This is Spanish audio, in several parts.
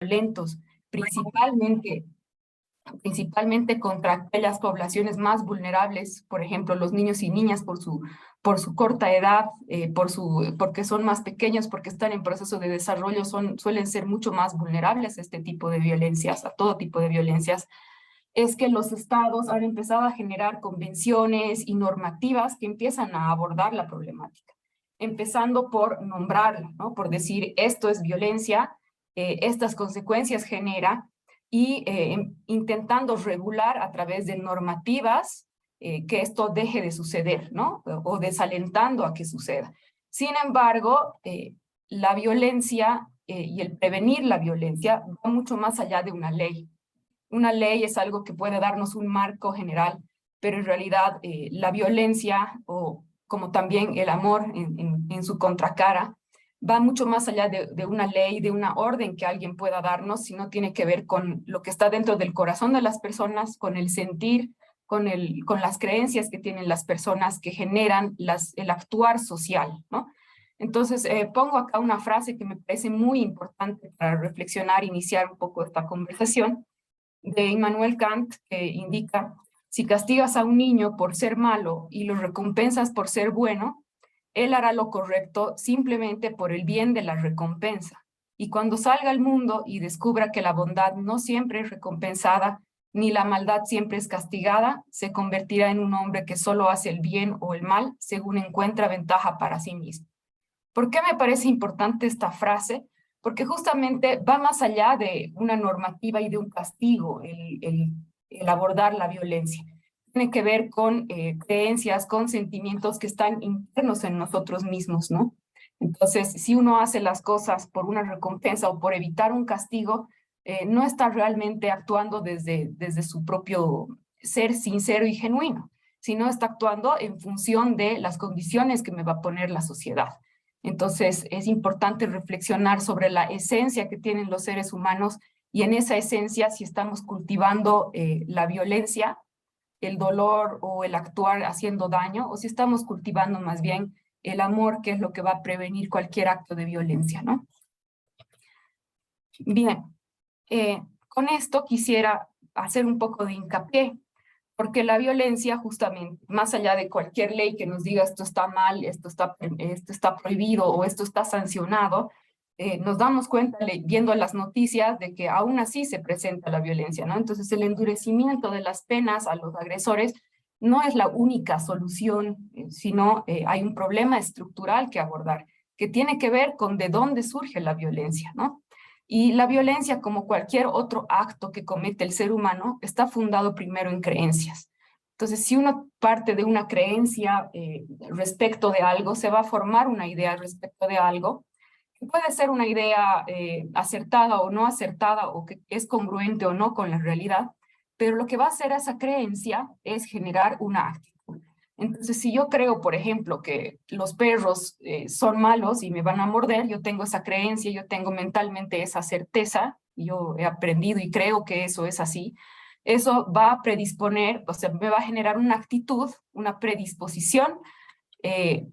violentos, principalmente contra aquellas poblaciones más vulnerables, por ejemplo, los niños y niñas por su corta edad, porque son más pequeños, porque están en proceso de desarrollo, suelen ser mucho más vulnerables a este tipo de violencias, a todo tipo de violencias. Es que los estados han empezado a generar convenciones y normativas que empiezan a abordar la problemática, empezando por nombrarla, ¿no? Por decir, esto es violencia, estas consecuencias genera, y intentando regular a través de normativas que esto deje de suceder, ¿no? O desalentando a que suceda. Sin embargo, la violencia y el prevenir la violencia va mucho más allá de una ley. Una ley es algo que puede darnos un marco general, pero en realidad la violencia, o como también el amor en su contracara, va mucho más allá de una ley, de una orden que alguien pueda darnos, sino tiene que ver con lo que está dentro del corazón de las personas, con el sentir, con las creencias que tienen las personas que generan el actuar social, ¿no? Entonces, pongo acá una frase que me parece muy importante para reflexionar, iniciar un poco esta conversación, de Immanuel Kant, que indica: si castigas a un niño por ser malo y lo recompensas por ser bueno, él hará lo correcto simplemente por el bien de la recompensa. Y cuando salga al mundo y descubra que la bondad no siempre es recompensada, ni la maldad siempre es castigada, se convertirá en un hombre que solo hace el bien o el mal según encuentra ventaja para sí mismo. ¿Por qué me parece importante esta frase? Porque justamente va más allá de una normativa y de un castigo el abordar la violencia. Tiene que ver con creencias, con sentimientos que están internos en nosotros mismos, ¿no? Entonces, si uno hace las cosas por una recompensa o por evitar un castigo, no está realmente actuando desde su propio ser sincero y genuino, sino está actuando en función de las condiciones que me va a poner la sociedad. Entonces, es importante reflexionar sobre la esencia que tienen los seres humanos, y en esa esencia, si estamos cultivando la violencia, el dolor o el actuar haciendo daño, o si estamos cultivando más bien el amor, que es lo que va a prevenir cualquier acto de violencia, ¿no? Bien, con esto quisiera hacer un poco de hincapié, porque la violencia, justamente, más allá de cualquier ley que nos diga esto está mal, esto está prohibido o esto está sancionado, nos damos cuenta viendo las noticias de que aún así se presenta la violencia, ¿no? Entonces el endurecimiento de las penas a los agresores no es la única solución, sino hay un problema estructural que abordar, que tiene que ver con de dónde surge la violencia, ¿no? Y la violencia, como cualquier otro acto que comete el ser humano, está fundado primero en creencias. Entonces, si uno parte de una creencia respecto de algo, se va a formar una idea respecto de algo, que puede ser una idea acertada o no acertada, o que es congruente o no con la realidad, pero lo que va a hacer esa creencia es generar una actitud. Entonces, si yo creo, por ejemplo, que los perros son malos y me van a morder, yo tengo esa creencia, yo tengo mentalmente esa certeza, yo he aprendido y creo que eso es así, eso va a predisponer, o sea, me va a generar una actitud, una predisposición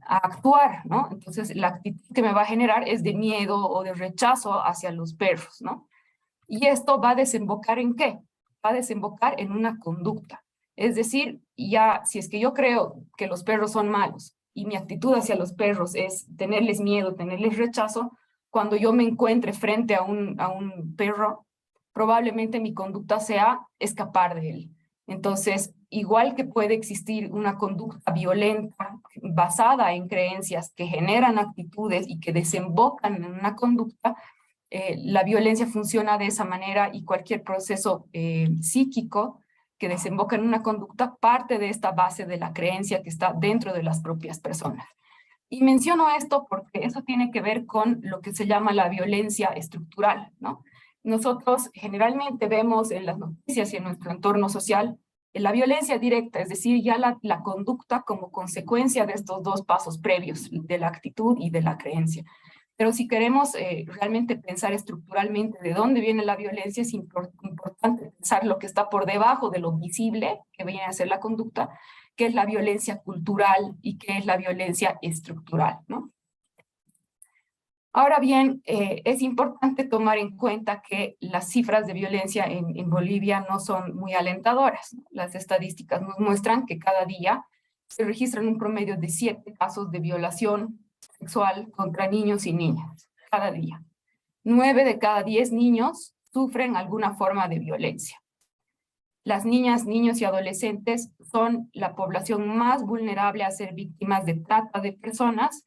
a actuar, ¿no? Entonces, la actitud que me va a generar es de miedo o de rechazo hacia los perros, ¿no? Y esto va a desembocar ¿en qué? Va a desembocar en una conducta. Es decir, ya si es que yo creo que los perros son malos y mi actitud hacia los perros es tenerles miedo, tenerles rechazo, cuando yo me encuentre frente a un perro, probablemente mi conducta sea escapar de él. Entonces, igual que puede existir una conducta violenta basada en creencias que generan actitudes y que desembocan en una conducta, la violencia funciona de esa manera, y cualquier proceso psíquico que desemboca en una conducta parte de esta base de la creencia que está dentro de las propias personas. Y menciono esto porque eso tiene que ver con lo que se llama la violencia estructural, ¿no? Nosotros generalmente vemos en las noticias y en nuestro entorno social la violencia directa, es decir, ya la conducta como consecuencia de estos dos pasos previos, de la actitud y de la creencia. Pero si queremos realmente pensar estructuralmente de dónde viene la violencia, es importante pensar lo que está por debajo de lo visible, que viene a ser la conducta, que es la violencia cultural y que es la violencia estructural, ¿no? Ahora bien, es importante tomar en cuenta que las cifras de violencia en Bolivia no son muy alentadoras, ¿no? Las estadísticas nos muestran que cada día se registran un promedio de 7 casos de violación sexual contra niños y niñas, cada día. 9 de cada 10 niños sufren alguna forma de violencia. Las niñas, niños y adolescentes son la población más vulnerable a ser víctimas de trata de personas,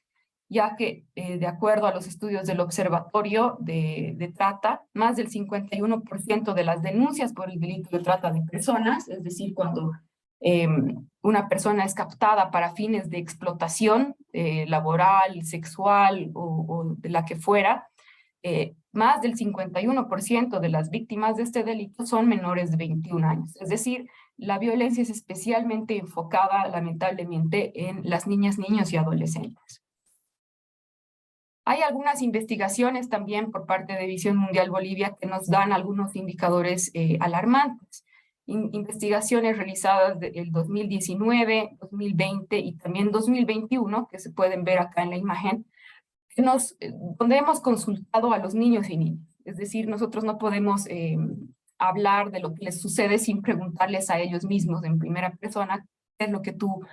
ya que, de acuerdo a los estudios del Observatorio de Trata, más del 51% de las denuncias por el delito de trata de personas, es decir, cuando una persona es captada para fines de explotación laboral, sexual o de la que fuera, más del 51% de las víctimas de este delito son menores de 21 años. Es decir, la violencia es especialmente enfocada, lamentablemente, en las niñas, niños y adolescentes. Hay algunas investigaciones también por parte de Visión Mundial Bolivia que nos dan algunos indicadores alarmantes. Investigaciones realizadas el 2019, 2020 y también 2021, que se pueden ver acá en la imagen, donde hemos consultado a los niños y niñas. Es decir, nosotros no podemos hablar de lo que les sucede sin preguntarles a ellos mismos en primera persona qué es lo que tú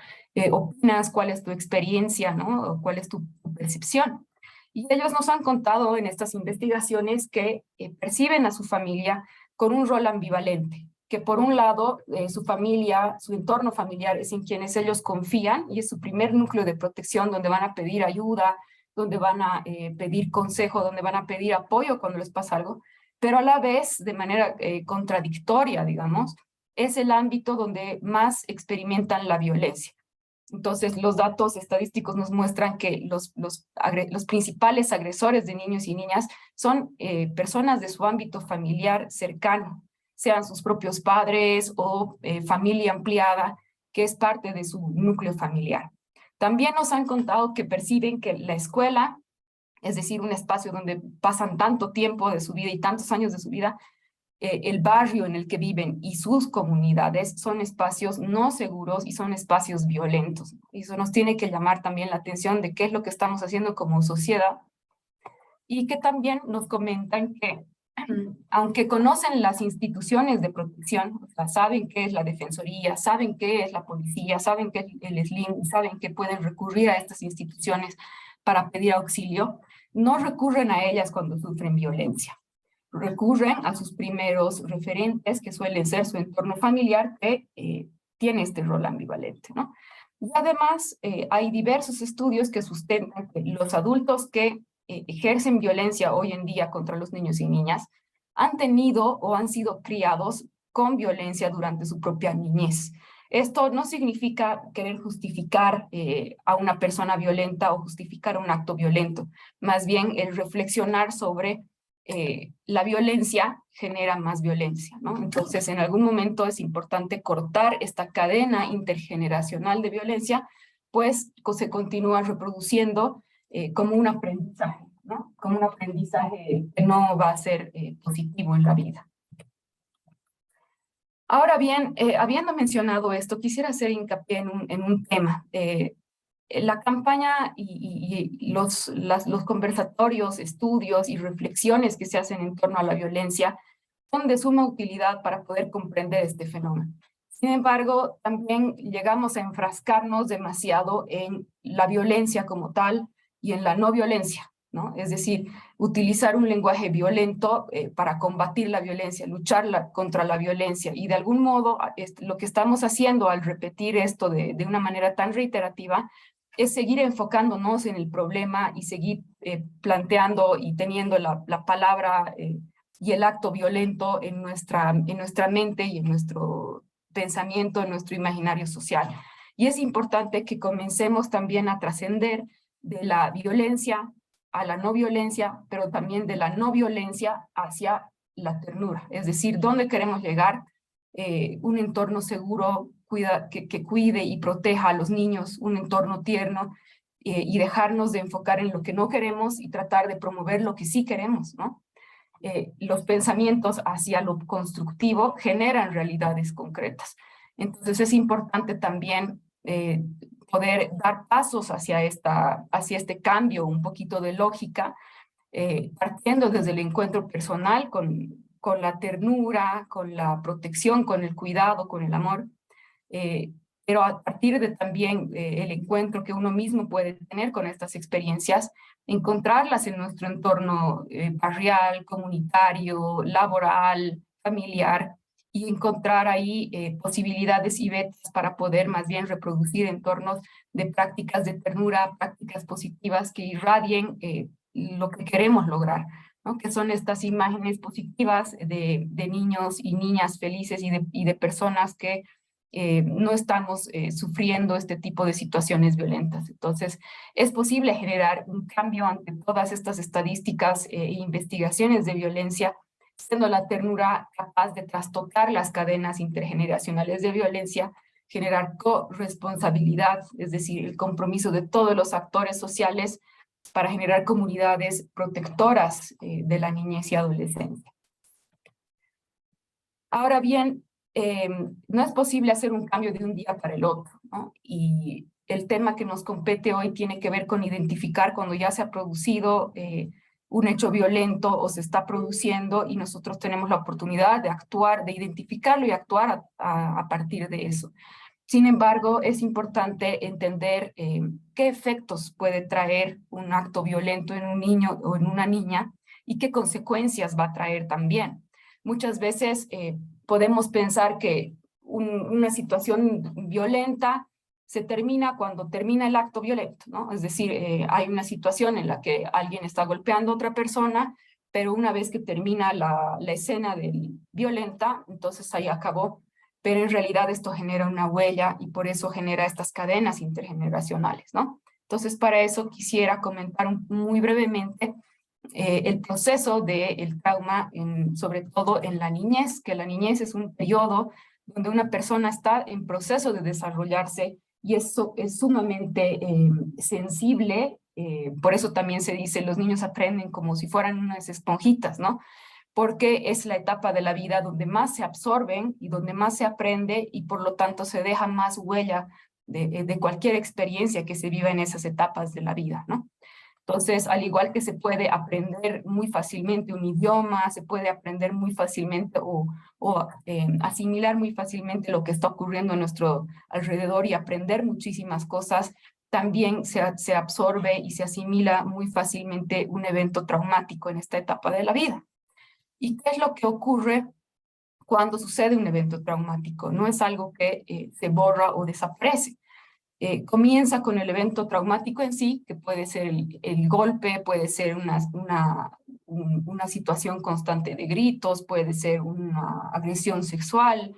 opinas, cuál es tu experiencia, ¿no? O cuál es tu percepción. Y ellos nos han contado en estas investigaciones que perciben a su familia con un rol ambivalente, que por un lado su familia, su entorno familiar es en quienes ellos confían y es su primer núcleo de protección donde van a pedir ayuda, donde van a pedir consejo, donde van a pedir apoyo cuando les pasa algo, pero a la vez, de manera contradictoria, digamos, es el ámbito donde más experimentan la violencia. Entonces, los datos estadísticos nos muestran que los principales agresores de niños y niñas son personas de su ámbito familiar cercano, sean sus propios padres o familia ampliada, que es parte de su núcleo familiar. También nos han contado que perciben que la escuela, es decir, un espacio donde pasan tanto tiempo de su vida y tantos años de su vida, el barrio en el que viven y sus comunidades son espacios no seguros y son espacios violentos. Y eso nos tiene que llamar también la atención de qué es lo que estamos haciendo como sociedad y que también nos comentan que aunque conocen las instituciones de protección, o sea, saben qué es la defensoría, saben qué es la policía, saben qué es el SLIM, saben que pueden recurrir a estas instituciones para pedir auxilio, no recurren a ellas cuando sufren violencia. Recurren a sus primeros referentes, que suelen ser su entorno familiar, que tiene este rol ambivalente, ¿no? Y además, hay diversos estudios que sustentan que los adultos que ejercen violencia hoy en día contra los niños y niñas han tenido o han sido criados con violencia durante su propia niñez. Esto no significa querer justificar a una persona violenta o justificar un acto violento, más bien el reflexionar sobre la violencia genera más violencia, ¿no? Entonces, en algún momento es importante cortar esta cadena intergeneracional de violencia, pues se continúa reproduciendo como un aprendizaje, ¿no? Como un aprendizaje que no va a ser positivo en la vida. Ahora bien, habiendo mencionado esto, quisiera hacer hincapié en un tema. La campaña y los conversatorios, estudios y reflexiones que se hacen en torno a la violencia son de suma utilidad para poder comprender este fenómeno. Sin embargo, también llegamos a enfrascarnos demasiado en la violencia como tal y en la no violencia, ¿no? Es decir, utilizar un lenguaje violento para combatir la violencia, luchar contra la violencia. Y de algún modo, lo que estamos haciendo al repetir esto de una manera tan reiterativa es seguir enfocándonos en el problema y seguir planteando y teniendo la palabra y el acto violento en nuestra mente y en nuestro pensamiento, en nuestro imaginario social. Y es importante que comencemos también a trascender de la violencia a la no violencia, pero también de la no violencia hacia la ternura. Es decir, ¿dónde queremos llegar? Un entorno seguro que cuide y proteja a los niños, un entorno tierno, y dejarnos de enfocar en lo que no queremos y tratar de promover lo que sí queremos, ¿no? Los pensamientos hacia lo constructivo generan realidades concretas. Entonces es importante también poder dar pasos hacia este cambio, un poquito de lógica, partiendo desde el encuentro personal con la ternura, con la protección, con el cuidado, con el amor, eh, pero a partir de también el encuentro que uno mismo puede tener con estas experiencias, encontrarlas en nuestro entorno barrial, comunitario, laboral, familiar, y encontrar ahí posibilidades y vetas para poder más bien reproducir entornos de prácticas de ternura, prácticas positivas que irradien lo que queremos lograr, ¿no? Que son estas imágenes positivas de niños y niñas felices y de personas que no estamos sufriendo este tipo de situaciones violentas. Entonces, es posible generar un cambio ante todas estas estadísticas e investigaciones de violencia, siendo la ternura capaz de trastocar las cadenas intergeneracionales de violencia, generar corresponsabilidad, es decir, el compromiso de todos los actores sociales para generar comunidades protectoras de la niñez y adolescencia. Ahora bien, no es posible hacer un cambio de un día para el otro, ¿no? Y el tema que nos compete hoy tiene que ver con identificar cuando ya se ha producido un hecho violento o se está produciendo y nosotros tenemos la oportunidad de actuar, de identificarlo y actuar a partir de eso. Sin embargo, es importante entender qué efectos puede traer un acto violento en un niño o en una niña y qué consecuencias va a traer también. Muchas veces podemos pensar que una situación violenta se termina cuando termina el acto violento, ¿no? Es decir, hay una situación en la que alguien está golpeando a otra persona, pero una vez que termina la escena violenta, entonces ahí acabó. Pero en realidad esto genera una huella y por eso genera estas cadenas intergeneracionales, ¿no? Entonces, para eso quisiera comentar muy brevemente el proceso del trauma, sobre todo en la niñez, que la niñez es un periodo donde una persona está en proceso de desarrollarse y eso es sumamente sensible, por eso también se dice los niños aprenden como si fueran unas esponjitas, ¿no? Porque es la etapa de la vida donde más se absorben y donde más se aprende y por lo tanto se deja más huella de cualquier experiencia que se viva en esas etapas de la vida, ¿no? Entonces, al igual que se puede aprender muy fácilmente un idioma, se puede aprender muy fácilmente o asimilar muy fácilmente lo que está ocurriendo a nuestro alrededor y aprender muchísimas cosas, también se absorbe y se asimila muy fácilmente un evento traumático en esta etapa de la vida. ¿Y qué es lo que ocurre cuando sucede un evento traumático? No es algo que se borra o desaparece. Comienza con el evento traumático en sí, que puede ser el golpe, puede ser una situación constante de gritos, puede ser una agresión sexual,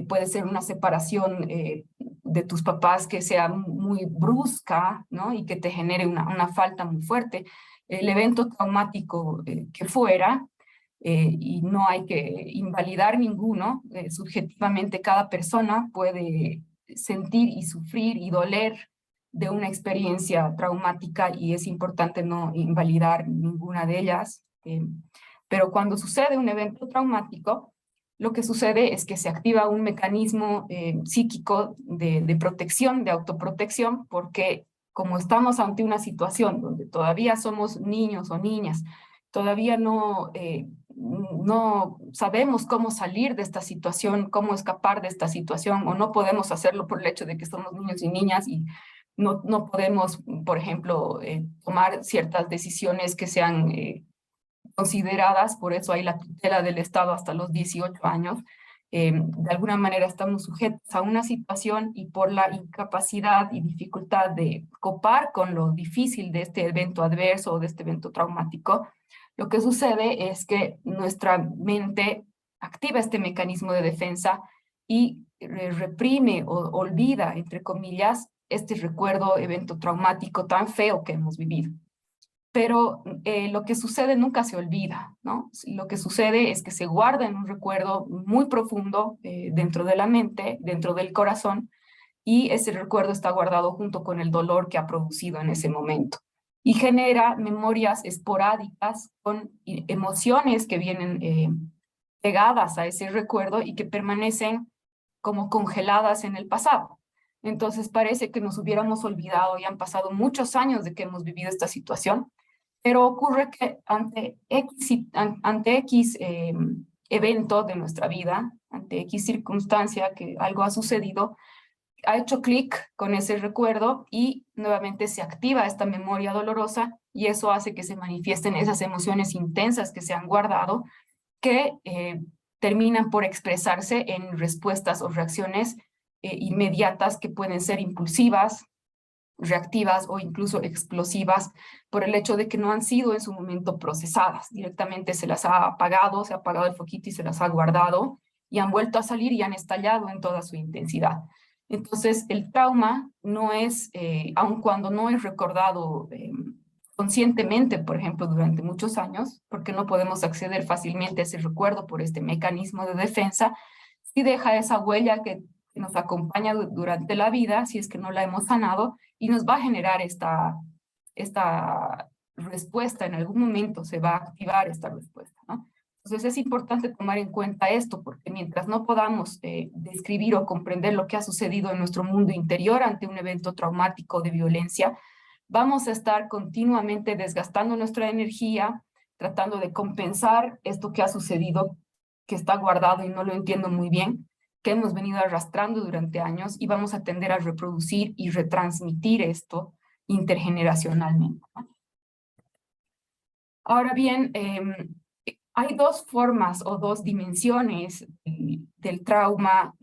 puede ser una separación de tus papás que sea muy brusca, ¿no? Y que te genere una falta muy fuerte. El evento traumático que fuera, y no hay que invalidar ninguno, subjetivamente cada persona puede sentir y sufrir y doler de una experiencia traumática y es importante no invalidar ninguna de ellas. Pero cuando sucede un evento traumático, lo que sucede es que se activa un mecanismo psíquico de protección, de autoprotección, porque como estamos ante una situación donde todavía somos niños o niñas, todavía no sabemos cómo salir de esta situación, cómo escapar de esta situación, o no podemos hacerlo por el hecho de que somos niños y niñas y no podemos, por ejemplo, tomar ciertas decisiones que sean consideradas, por eso hay la tutela del Estado hasta los 18 años. De alguna manera estamos sujetos a una situación y por la incapacidad y dificultad de copar con lo difícil de este evento adverso o de este evento traumático, lo que sucede es que nuestra mente activa este mecanismo de defensa y reprime o olvida, entre comillas, este recuerdo, evento traumático tan feo que hemos vivido. Pero lo que sucede nunca se olvida, ¿no? Lo que sucede es que se guarda en un recuerdo muy profundo dentro de la mente, dentro del corazón, y ese recuerdo está guardado junto con el dolor que ha producido en ese momento. Y genera memorias esporádicas con emociones que vienen pegadas a ese recuerdo y que permanecen como congeladas en el pasado. Entonces parece que nos hubiéramos olvidado y han pasado muchos años de que hemos vivido esta situación, Pero ocurre que ante X evento de nuestra vida, ante X circunstancia que algo ha sucedido, ha hecho clic con ese recuerdo y nuevamente se activa esta memoria dolorosa y eso hace que se manifiesten esas emociones intensas que se han guardado que terminan por expresarse en respuestas o reacciones inmediatas que pueden ser impulsivas, reactivas o incluso explosivas por el hecho de que no han sido en su momento procesadas. Directamente se las ha apagado, se ha apagado el foquito y se las ha guardado y han vuelto a salir y han estallado en toda su intensidad. Entonces, el trauma no es, aun cuando no es recordado conscientemente, por ejemplo, durante muchos años, porque no podemos acceder fácilmente a ese recuerdo por este mecanismo de defensa, sí deja esa huella que nos acompaña durante la vida, si es que no la hemos sanado, y nos va a generar esta respuesta. En algún momento se va a activar esta respuesta, ¿no? Entonces es importante tomar en cuenta esto, porque mientras no podamos describir o comprender lo que ha sucedido en nuestro mundo interior ante un evento traumático de violencia, vamos a estar continuamente desgastando nuestra energía, tratando de compensar esto que ha sucedido, que está guardado y no lo entiendo muy bien, que hemos venido arrastrando durante años y vamos a tender a reproducir y retransmitir esto intergeneracionalmente. Ahora bien, hay dos formas o dos dimensiones del trauma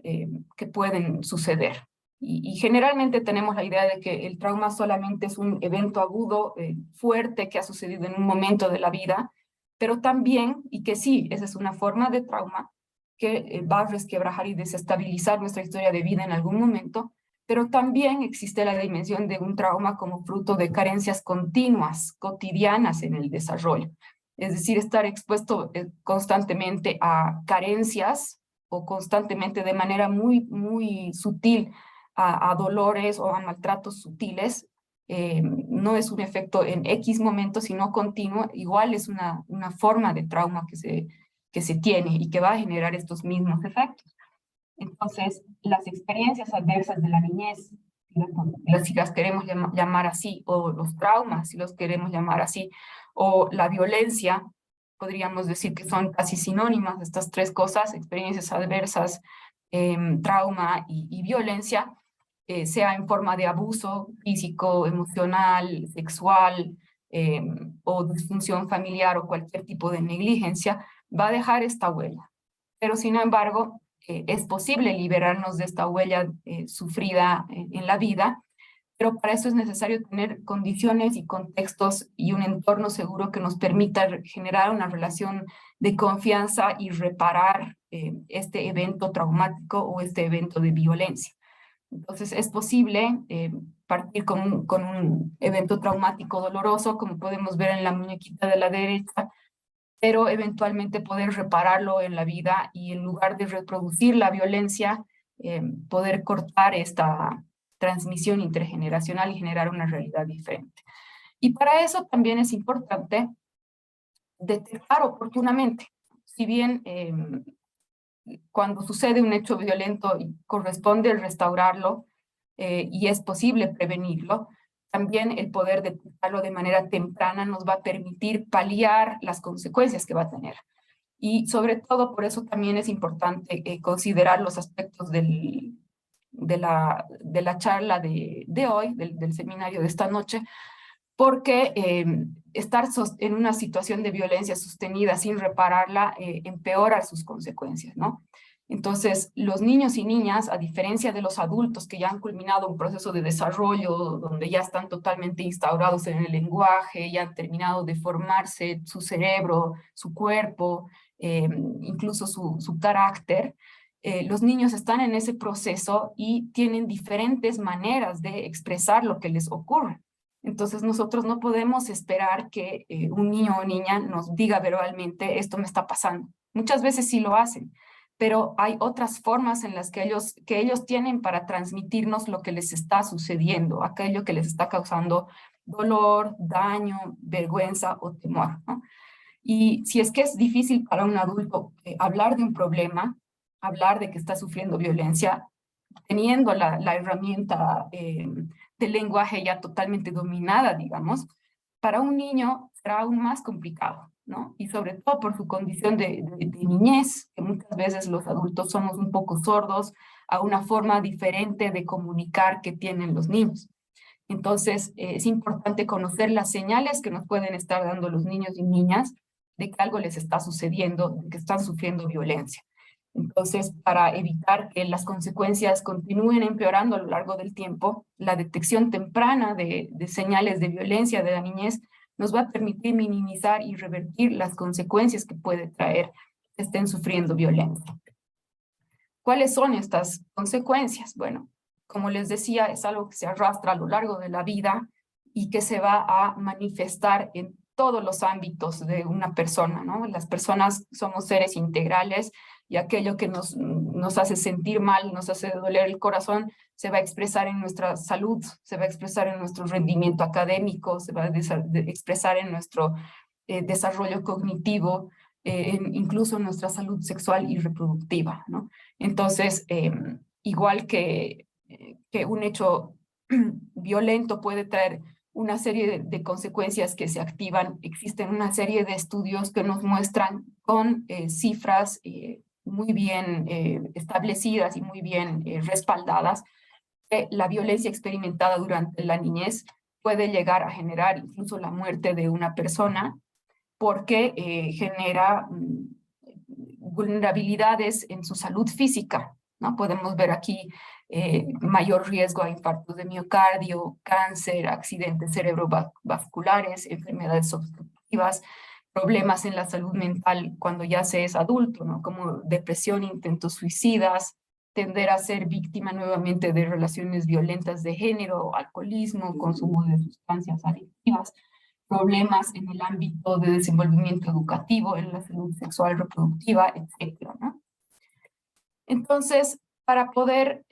que pueden suceder. Y generalmente tenemos la idea de que el trauma solamente es un evento agudo, fuerte, que ha sucedido en un momento de la vida, pero también, y que sí, esa es una forma de trauma, que va a resquebrajar y desestabilizar nuestra historia de vida en algún momento, pero también existe la dimensión de un trauma como fruto de carencias continuas, cotidianas en el desarrollo. Es decir, estar expuesto constantemente a carencias o constantemente de manera muy sutil a dolores o a maltratos sutiles, no es un efecto en X momento, sino continuo, igual es una forma de trauma que se tiene y que va a generar estos mismos efectos. Entonces, las experiencias adversas de la niñez, si las queremos llamar así, o los traumas, si los queremos llamar así, o la violencia, podríamos decir que son casi sinónimas estas tres cosas, experiencias adversas, trauma y violencia, sea en forma de abuso físico, emocional, sexual, o disfunción familiar o cualquier tipo de negligencia, va a dejar esta huella. Pero sin embargo, es posible liberarnos de esta huella sufrida en la vida, pero para eso es necesario tener condiciones y contextos y un entorno seguro que nos permita generar una relación de confianza y reparar este evento traumático o este evento de violencia. Entonces es posible partir con un evento traumático doloroso, como podemos ver en la muñequita de la derecha, pero eventualmente poder repararlo en la vida y en lugar de reproducir la violencia, poder cortar esta transmisión intergeneracional y generar una realidad diferente. Y para eso también es importante detectar oportunamente, si bien cuando sucede un hecho violento corresponde restaurarlo y es posible prevenirlo, también el poder detectarlo de manera temprana nos va a permitir paliar las consecuencias que va a tener. Y sobre todo, por eso también es importante considerar los aspectos de la charla de hoy, del seminario de esta noche, porque estar en una situación de violencia sostenida sin repararla empeora sus consecuencias, ¿no? Entonces, los niños y niñas, a diferencia de los adultos que ya han culminado un proceso de desarrollo, donde ya están totalmente instaurados en el lenguaje, ya han terminado de formarse su cerebro, su cuerpo, incluso su carácter, los niños están en ese proceso y tienen diferentes maneras de expresar lo que les ocurre. Entonces nosotros no podemos esperar que un niño o niña nos diga verbalmente esto me está pasando. Muchas veces sí lo hacen, pero hay otras formas en las que ellos tienen para transmitirnos lo que les está sucediendo, aquello que les está causando dolor, daño, vergüenza o temor, ¿no? Y si es que es difícil para un adulto hablar de un problema, hablar de que está sufriendo violencia, teniendo la herramienta del lenguaje ya totalmente dominada, digamos, para un niño será aún más complicado, ¿no? Y sobre todo por su condición de niñez, que muchas veces los adultos somos un poco sordos a una forma diferente de comunicar que tienen los niños. Entonces, es importante conocer las señales que nos pueden estar dando los niños y niñas de que algo les está sucediendo, de que están sufriendo violencia. Entonces, para evitar que las consecuencias continúen empeorando a lo largo del tiempo, la detección temprana de señales de violencia de la niñez nos va a permitir minimizar y revertir las consecuencias que puede traer que estén sufriendo violencia. ¿Cuáles son estas consecuencias? Bueno, como les decía, es algo que se arrastra a lo largo de la vida y que se va a manifestar en todos los ámbitos de una persona, ¿no? Las personas somos seres integrales y aquello que nos hace sentir mal, nos hace doler el corazón, se va a expresar en nuestra salud, se va a expresar en nuestro rendimiento académico, se va a expresar en nuestro desarrollo cognitivo, incluso en nuestra salud sexual y reproductiva, ¿no? Entonces, igual que un hecho violento puede traer una serie de consecuencias que se activan, existen una serie de estudios que nos muestran con cifras muy bien establecidas y muy bien respaldadas que la violencia experimentada durante la niñez puede llegar a generar incluso la muerte de una persona porque genera vulnerabilidades en su salud física, ¿no? Podemos ver aquí mayor riesgo a infartos de miocardio, cáncer, accidentes cerebrovasculares, enfermedades obstructivas, problemas en la salud mental cuando ya se es adulto, ¿no? Como depresión, intentos suicidas, tender a ser víctima nuevamente de relaciones violentas de género, alcoholismo, consumo de sustancias adictivas, problemas en el ámbito de desenvolvimiento educativo, en la salud sexual reproductiva, etcétera, ¿no? Entonces, para poder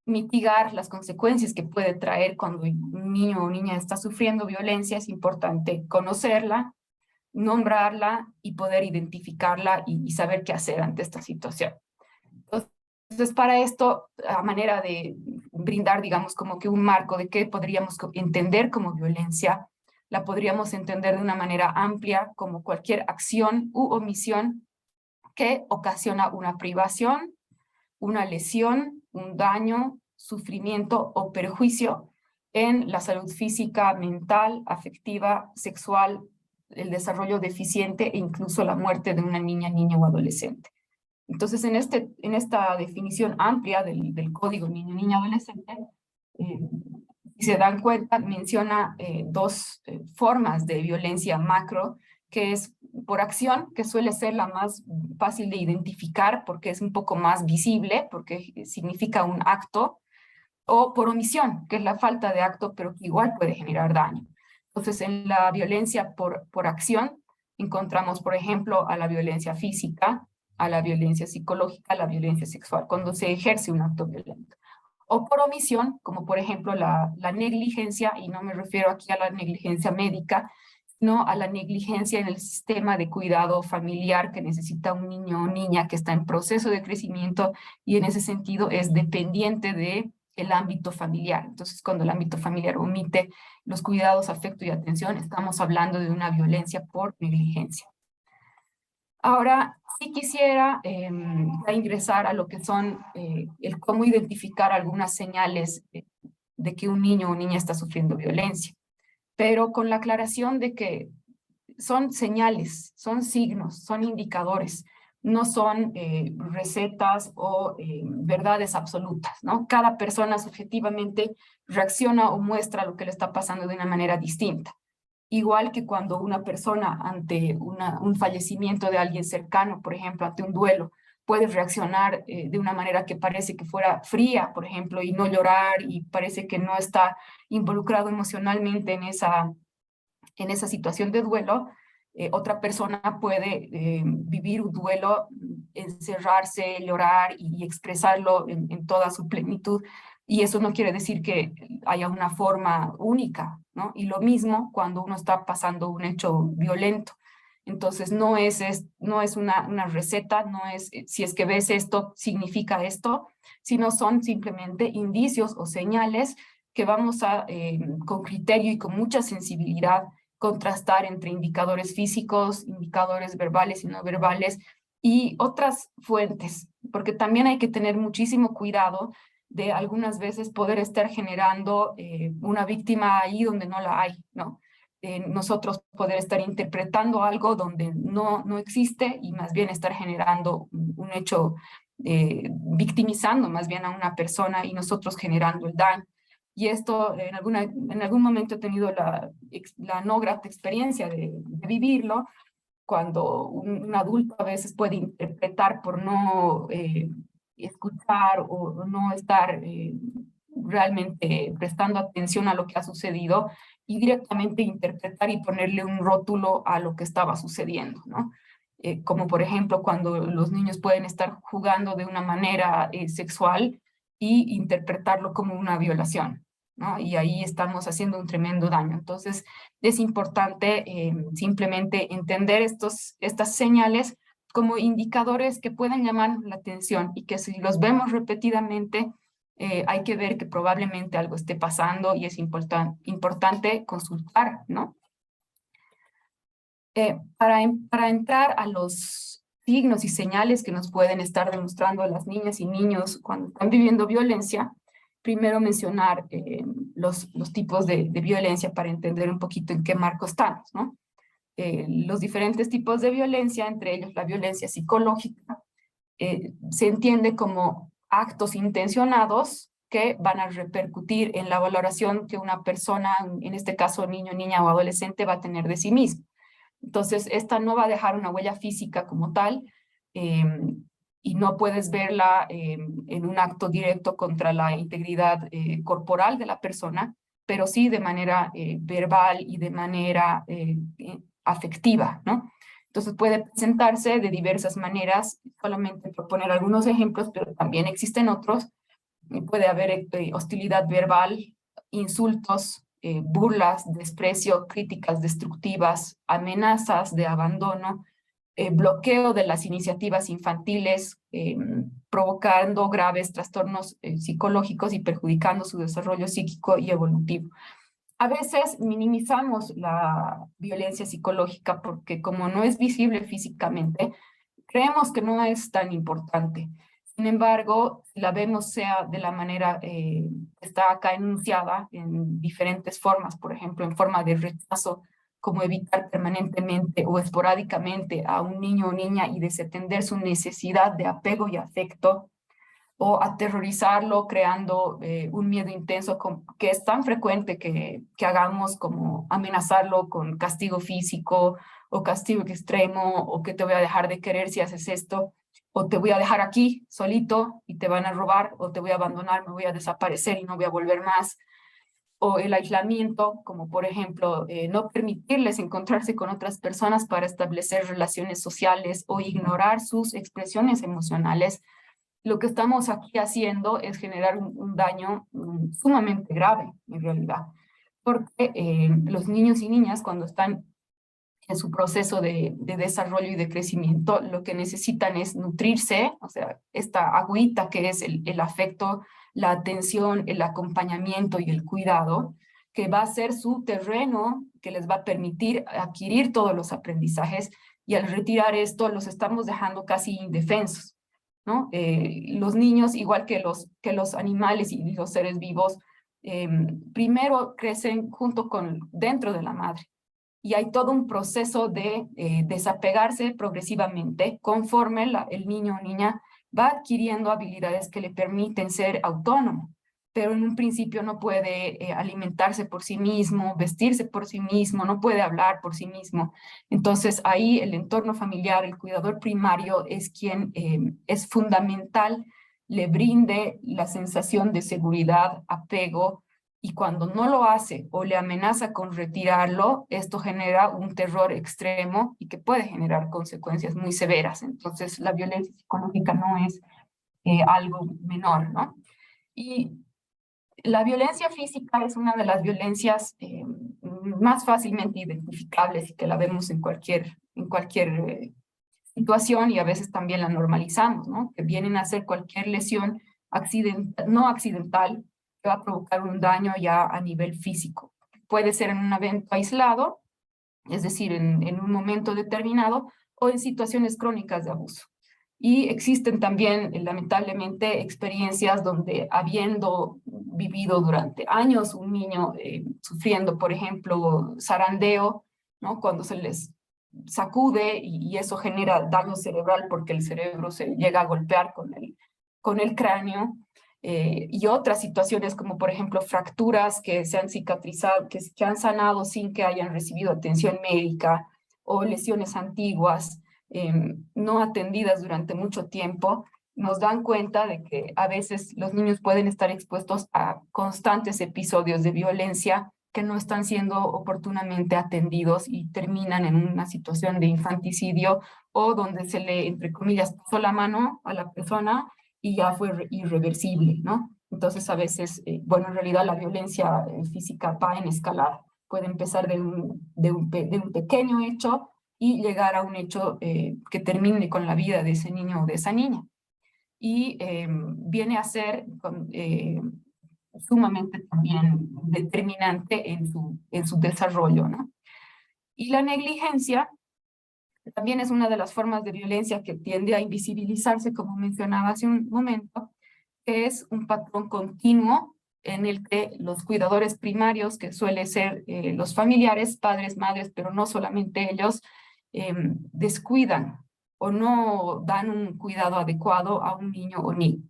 mitigar las consecuencias que puede traer cuando un niño o niña está sufriendo violencia, es importante conocerla, nombrarla y poder identificarla y saber qué hacer ante esta situación. Entonces, para esto, a manera de brindar, digamos, como que un marco de qué podríamos entender como violencia, la podríamos entender de una manera amplia como cualquier acción u omisión que ocasiona una privación, una lesión, un daño, sufrimiento o perjuicio en la salud física, mental, afectiva, sexual, el desarrollo deficiente e incluso la muerte de una niña, niño o adolescente. Entonces, en esta definición amplia del código niño, niña, adolescente, si se dan cuenta, menciona dos formas de violencia macro, que es por acción, que suele ser la más fácil de identificar porque es un poco más visible, porque significa un acto, o por omisión, que es la falta de acto, pero que igual puede generar daño. Entonces, en la violencia por acción, encontramos, por ejemplo, a la violencia física, a la violencia psicológica, a la violencia sexual, cuando se ejerce un acto violento. O por omisión, como por ejemplo la negligencia, y no me refiero aquí a la negligencia médica, sino a la negligencia en el sistema de cuidado familiar que necesita un niño o niña que está en proceso de crecimiento y en ese sentido es dependiente de el ámbito familiar. Entonces, cuando el ámbito familiar omite los cuidados, afecto y atención, estamos hablando de una violencia por negligencia. Ahora, sí quisiera ingresar a lo que son el cómo identificar algunas señales de que un niño o niña está sufriendo violencia, pero con la aclaración de que son señales, son signos, son indicadores, no son recetas o verdades absolutas, ¿no? Cada persona subjetivamente reacciona o muestra lo que le está pasando de una manera distinta. Igual que cuando una persona ante un fallecimiento de alguien cercano, por ejemplo, ante un duelo, puede reaccionar de una manera que parece que fuera fría, por ejemplo, y no llorar, y parece que no está involucrado emocionalmente en esa situación de duelo, otra persona puede vivir un duelo, encerrarse, llorar y expresarlo en toda su plenitud. Y eso no quiere decir que haya una forma única, ¿no? Y lo mismo cuando uno está pasando un hecho violento. Entonces no es una receta, no es si es que ves esto, significa esto, sino son simplemente indicios o señales que vamos a, con criterio y con mucha sensibilidad, contrastar entre indicadores físicos, indicadores verbales y no verbales, y otras fuentes, porque también hay que tener muchísimo cuidado de algunas veces poder estar generando una víctima ahí donde no la hay, ¿no? Nosotros poder estar interpretando algo donde no existe y más bien estar generando un hecho, victimizando más bien a una persona y nosotros generando el daño. Y esto en algún momento he tenido la no grata experiencia de vivirlo, cuando un adulto a veces puede interpretar por no escuchar o no estar realmente prestando atención a lo que ha sucedido y directamente interpretar y ponerle un rótulo a lo que estaba sucediendo, ¿no? Como por ejemplo cuando los niños pueden estar jugando de una manera sexual y interpretarlo como una violación, ¿no? Y ahí estamos haciendo un tremendo daño. Entonces, es importante simplemente entender estas señales como indicadores que pueden llamar la atención y que si los vemos repetidamente, hay que ver que probablemente algo esté pasando y es importante consultar, ¿no? Para entrar a los signos y señales que nos pueden estar demostrando las niñas y niños cuando están viviendo violencia, primero mencionar los tipos de violencia para entender un poquito en qué marco estamos, ¿no? Los diferentes tipos de violencia, entre ellos la violencia psicológica, se entiende como actos intencionados que van a repercutir en la valoración que una persona, en este caso niño, niña o adolescente, va a tener de sí mismo. Entonces, esta no va a dejar una huella física como tal, eh, y no puedes verla en un acto directo contra la integridad corporal de la persona, pero sí de manera verbal y de manera afectiva, ¿no? Entonces puede presentarse de diversas maneras, solamente por poner algunos ejemplos, pero también existen otros. Puede haber hostilidad verbal, insultos, burlas, desprecio, críticas destructivas, amenazas de abandono, bloqueo de las iniciativas infantiles, provocando graves trastornos psicológicos y perjudicando su desarrollo psíquico y evolutivo. A veces minimizamos la violencia psicológica porque como no es visible físicamente, creemos que no es tan importante. Sin embargo, la vemos sea de la manera que está acá enunciada en diferentes formas, por ejemplo, en forma de rechazo, como evitar permanentemente o esporádicamente a un niño o niña y desatender su necesidad de apego y afecto, o aterrorizarlo creando un miedo intenso que es tan frecuente que hagamos como amenazarlo con castigo físico o castigo extremo o que te voy a dejar de querer si haces esto o te voy a dejar aquí solito y te van a robar o te voy a abandonar, me voy a desaparecer y no voy a volver más. O el aislamiento, como por ejemplo no permitirles encontrarse con otras personas para establecer relaciones sociales o ignorar sus expresiones emocionales. Lo que estamos aquí haciendo es generar un daño sumamente grave, en realidad, porque los niños y niñas cuando están en su proceso de desarrollo y de crecimiento, lo que necesitan es nutrirse, o sea, esta agüita que es el afecto, la atención, el acompañamiento y el cuidado, que va a ser su terreno que les va a permitir adquirir todos los aprendizajes, y al retirar esto los estamos dejando casi indefensos, ¿no? Los niños, igual que los animales y los seres vivos, primero crecen dentro de la madre. Y hay todo un proceso de desapegarse progresivamente conforme el niño o niña va adquiriendo habilidades que le permiten ser autónomo, pero en un principio no puede alimentarse por sí mismo, vestirse por sí mismo, no puede hablar por sí mismo. Entonces ahí el entorno familiar, el cuidador primario es quien es fundamental, le brinde la sensación de seguridad, apego, y cuando no lo hace o le amenaza con retirarlo, esto genera un terror extremo y que puede generar consecuencias muy severas. Entonces, la violencia psicológica no es algo menor, ¿no? Y la violencia física es una de las violencias más fácilmente identificables y que la vemos en cualquier situación, y a veces también la normalizamos, ¿no? Que vienen a hacer cualquier lesión no accidental que va a provocar un daño ya a nivel físico. Puede ser en un evento aislado es decir, en un momento determinado, o en situaciones crónicas de abuso. Y existen también, lamentablemente, experiencias donde, habiendo vivido durante años un niño sufriendo, por ejemplo, zarandeo, ¿no? Cuando se les sacude y eso genera daño cerebral porque el cerebro se llega a golpear con el cráneo, y otras situaciones como, por ejemplo, fracturas que se han cicatrizado, que han sanado sin que hayan recibido atención médica, o lesiones antiguas no atendidas durante mucho tiempo, nos dan cuenta de que a veces los niños pueden estar expuestos a constantes episodios de violencia que no están siendo oportunamente atendidos y terminan en una situación de infanticidio, o donde se le, entre comillas, pasó la mano a la persona y ya fue irreversible, ¿no? Entonces a veces, bueno, en realidad la violencia física va en escalada. Puede empezar de un pequeño hecho y llegar a un hecho que termine con la vida de ese niño o de esa niña. Y viene a ser sumamente también determinante en su desarrollo, ¿no? Y la negligencia también es una de las formas de violencia que tiende a invisibilizarse, como mencionaba hace un momento, que es un patrón continuo en el que los cuidadores primarios, que suelen ser los familiares, padres, madres, pero no solamente ellos, descuidan o no dan un cuidado adecuado a un niño o niña.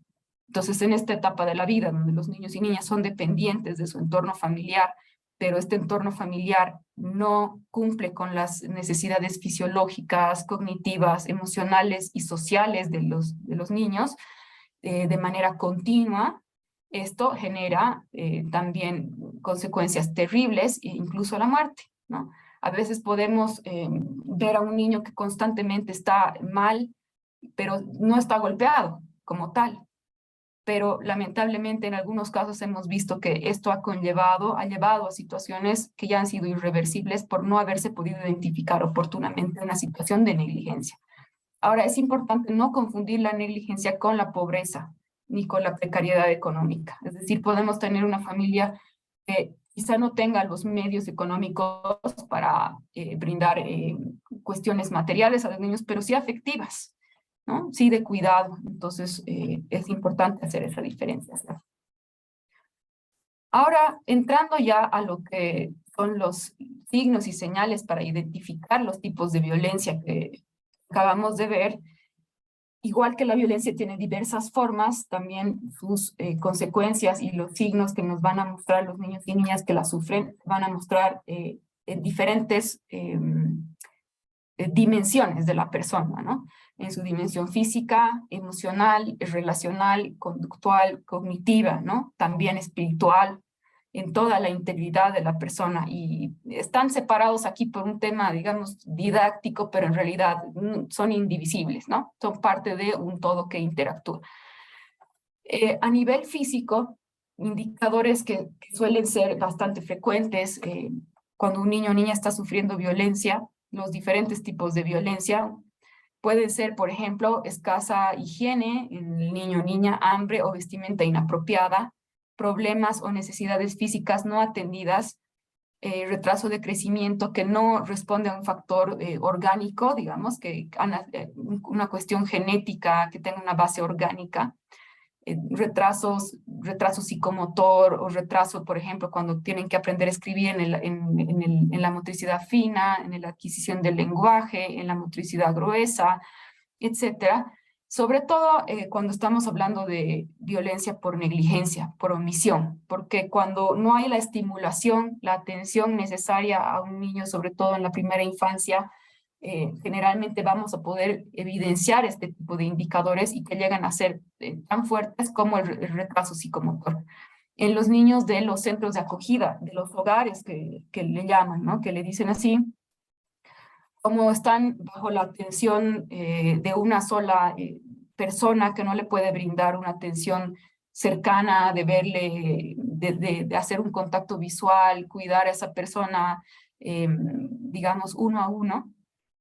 Entonces, en esta etapa de la vida, donde los niños y niñas son dependientes de su entorno familiar, pero este entorno familiar no cumple con las necesidades fisiológicas, cognitivas, emocionales y sociales de los niños de manera continua, esto genera también consecuencias terribles e incluso la muerte, ¿no? A veces podemos ver a un niño que constantemente está mal, pero no está golpeado como tal. Pero lamentablemente en algunos casos hemos visto que esto ha llevado a situaciones que ya han sido irreversibles por no haberse podido identificar oportunamente una situación de negligencia. Ahora, es importante no confundir la negligencia con la pobreza ni con la precariedad económica. Es decir, podemos tener una familia que quizá no tenga los medios económicos para brindar cuestiones materiales a los niños, pero sí afectivas, ¿no? Sí de cuidado. Entonces, es importante hacer esa diferencia. Ahora, entrando ya a lo que son los signos y señales para identificar los tipos de violencia que acabamos de ver, igual que la violencia tiene diversas formas, también sus consecuencias y los signos que nos van a mostrar los niños y niñas que la sufren van a mostrar en diferentes dimensiones de la persona, ¿no? En su dimensión física, emocional, relacional, conductual, cognitiva, ¿no? También espiritual, en toda la integridad de la persona. Y están separados aquí por un tema, digamos, didáctico, pero en realidad son indivisibles, ¿no? Son parte de un todo que interactúa. A nivel físico, indicadores que suelen ser bastante frecuentes cuando un niño o niña está sufriendo violencia, los diferentes tipos de violencia pueden ser, por ejemplo, escasa higiene en el niño o niña, hambre o vestimenta inapropiada, problemas o necesidades físicas no atendidas, retraso de crecimiento que no responde a un factor orgánico, digamos, una cuestión genética que tenga una base orgánica, retraso psicomotor o retraso, por ejemplo, cuando tienen que aprender a escribir en la motricidad fina, en la adquisición del lenguaje, en la motricidad gruesa, etcétera. Sobre todo cuando estamos hablando de violencia por negligencia, por omisión, porque cuando no hay la estimulación, la atención necesaria a un niño, sobre todo en la primera infancia, generalmente vamos a poder evidenciar este tipo de indicadores y que llegan a ser tan fuertes como el retraso psicomotor. En los niños de los centros de acogida, de los hogares que le llaman, ¿no? Que le dicen así, como están bajo la atención de una sola persona que no le puede brindar una atención cercana, de verle, de hacer un contacto visual, cuidar a esa persona, digamos, uno a uno,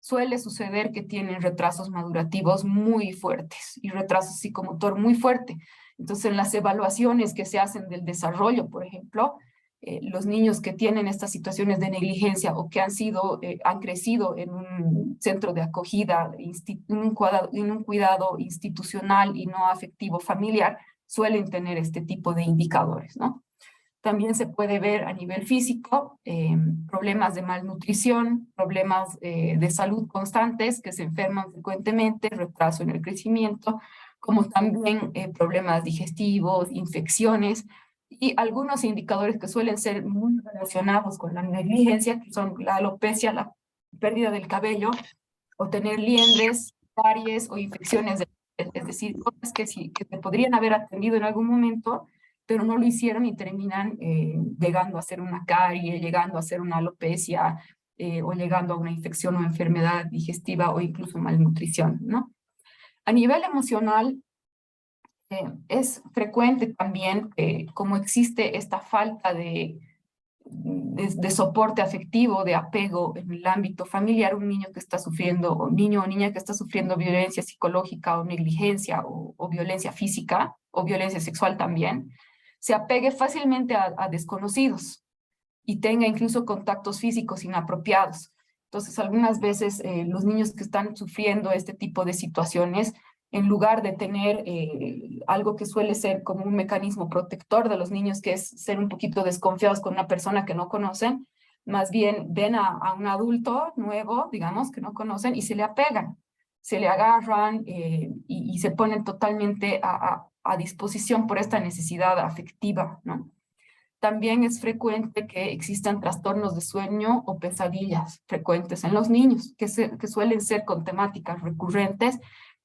suele suceder que tienen retrasos madurativos muy fuertes y retraso psicomotor muy fuerte. Entonces, en las evaluaciones que se hacen del desarrollo, por ejemplo, los niños que tienen estas situaciones de negligencia o que han crecido en un centro de acogida, en un cuidado institucional y no afectivo familiar, suelen tener este tipo de indicadores, ¿no? También se puede ver a nivel físico problemas de malnutrición, problemas de salud constantes que se enferman frecuentemente, retraso en el crecimiento, como también problemas digestivos, infecciones y algunos indicadores que suelen ser muy relacionados con la negligencia, que son la alopecia, la pérdida del cabello, o tener liendres, caries o infecciones de piel, es decir, cosas que, sí, que se podrían haber atendido en algún momento, pero no lo hicieron y terminan llegando a ser una carie, llegando a ser una alopecia, o llegando a una infección o enfermedad digestiva o incluso malnutrición, ¿no? A nivel emocional, es frecuente también como existe esta falta de soporte afectivo, de apego en el ámbito familiar, un niño que está sufriendo, o niño o niña que está sufriendo violencia psicológica o negligencia o violencia física o violencia sexual también, se apegue fácilmente a desconocidos y tenga incluso contactos físicos inapropiados. Entonces, algunas veces los niños que están sufriendo este tipo de situaciones, en lugar de tener algo que suele ser como un mecanismo protector de los niños, que es ser un poquito desconfiados con una persona que no conocen, más bien ven a un adulto nuevo, digamos, que no conocen y se le apegan, se le agarran y se ponen totalmente a disposición por esta necesidad afectiva, ¿no? También es frecuente que existan trastornos de sueño o pesadillas frecuentes en los niños, que suelen ser con temáticas recurrentes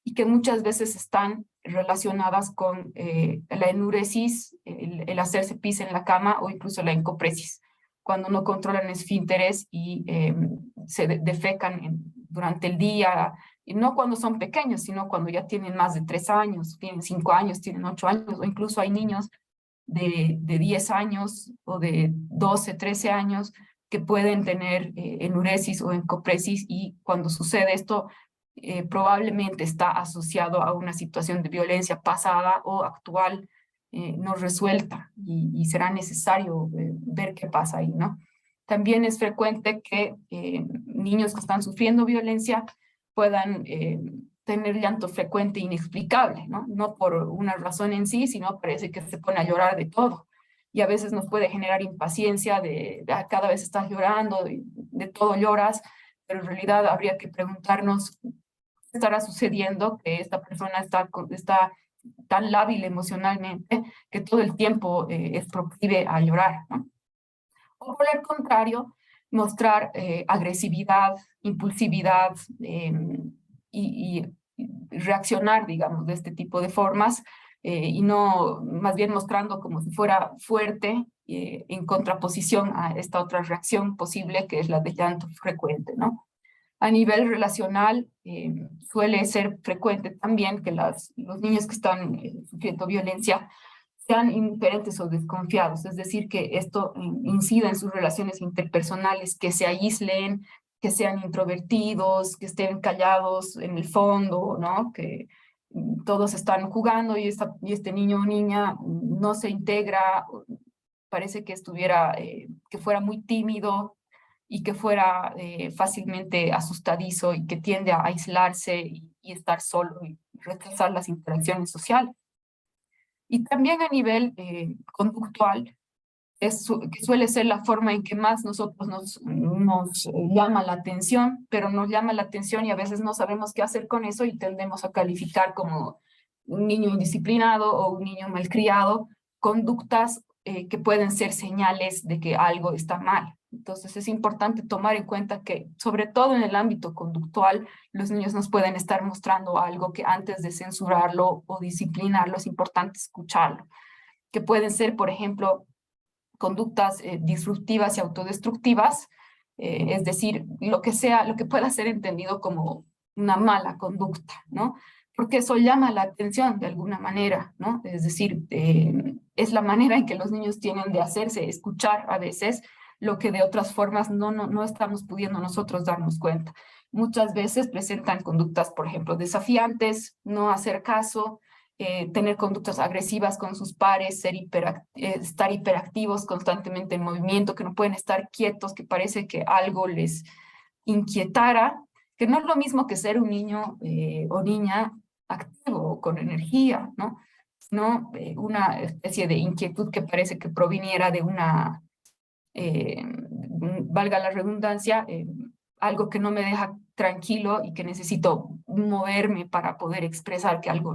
y que muchas veces están relacionadas con la enuresis, el hacerse pis en la cama o incluso la encopresis, cuando no controlan esfínteres y defecan durante el día, y no cuando son pequeños, sino cuando ya tienen más de 3 años, tienen 5 años, tienen 8 años, o incluso hay niños de 10 años o de 12, 13 años que pueden tener enuresis o encopresis, y cuando sucede esto probablemente está asociado a una situación de violencia pasada o actual no resuelta, y será necesario ver qué pasa ahí, ¿no? También es frecuente que niños que están sufriendo violencia puedan tener llanto frecuente e inexplicable, ¿no? No por una razón en sí, sino parece que se pone a llorar de todo. Y a veces nos puede generar impaciencia cada vez estás llorando, de todo lloras, pero en realidad habría que preguntarnos qué estará sucediendo, que esta persona está tan lábil emocionalmente que todo el tiempo es proclive a llorar, ¿no? O por el contrario, mostrar agresividad, impulsividad y reaccionar, digamos, de este tipo de formas, y no más bien mostrando como si fuera fuerte en contraposición a esta otra reacción posible que es la de llanto frecuente, ¿no? A nivel relacional, suele ser frecuente también que los niños que están sufriendo violencia sean indiferentes o desconfiados, es decir, que esto incida en sus relaciones interpersonales, que se aíslen, que sean introvertidos, que estén callados en el fondo, ¿no? Que todos están jugando y este niño o niña no se integra, parece que fuera muy tímido y que fuera fácilmente asustadizo y que tiende a aislarse y estar solo y rechazar las interacciones sociales. Y también a nivel conductual, que suele ser la forma en que más nosotros nos llama la atención, pero nos llama la atención y a veces no sabemos qué hacer con eso y tendemos a calificar como un niño indisciplinado o un niño malcriado, conductas que pueden ser señales de que algo está mal. Entonces es importante tomar en cuenta que, sobre todo en el ámbito conductual, los niños nos pueden estar mostrando algo que antes de censurarlo o disciplinarlo es importante escucharlo, que pueden ser, por ejemplo, conductas disruptivas y autodestructivas, es decir, lo que pueda ser entendido como una mala conducta, ¿no? Porque eso llama la atención de alguna manera, ¿no? Es decir, es la manera en que los niños tienen de hacerse escuchar a veces lo que de otras formas no estamos pudiendo nosotros darnos cuenta. Muchas veces presentan conductas, por ejemplo, desafiantes, no hacer caso, tener conductas agresivas con sus pares, estar hiperactivos constantemente en movimiento, que no pueden estar quietos, que parece que algo les inquietara, que no es lo mismo que ser un niño o niña activo, con energía, ¿no? Sino una especie de inquietud que parece que proviniera de una, valga la redundancia, algo que no me deja tranquilo y que necesito moverme para poder expresar que algo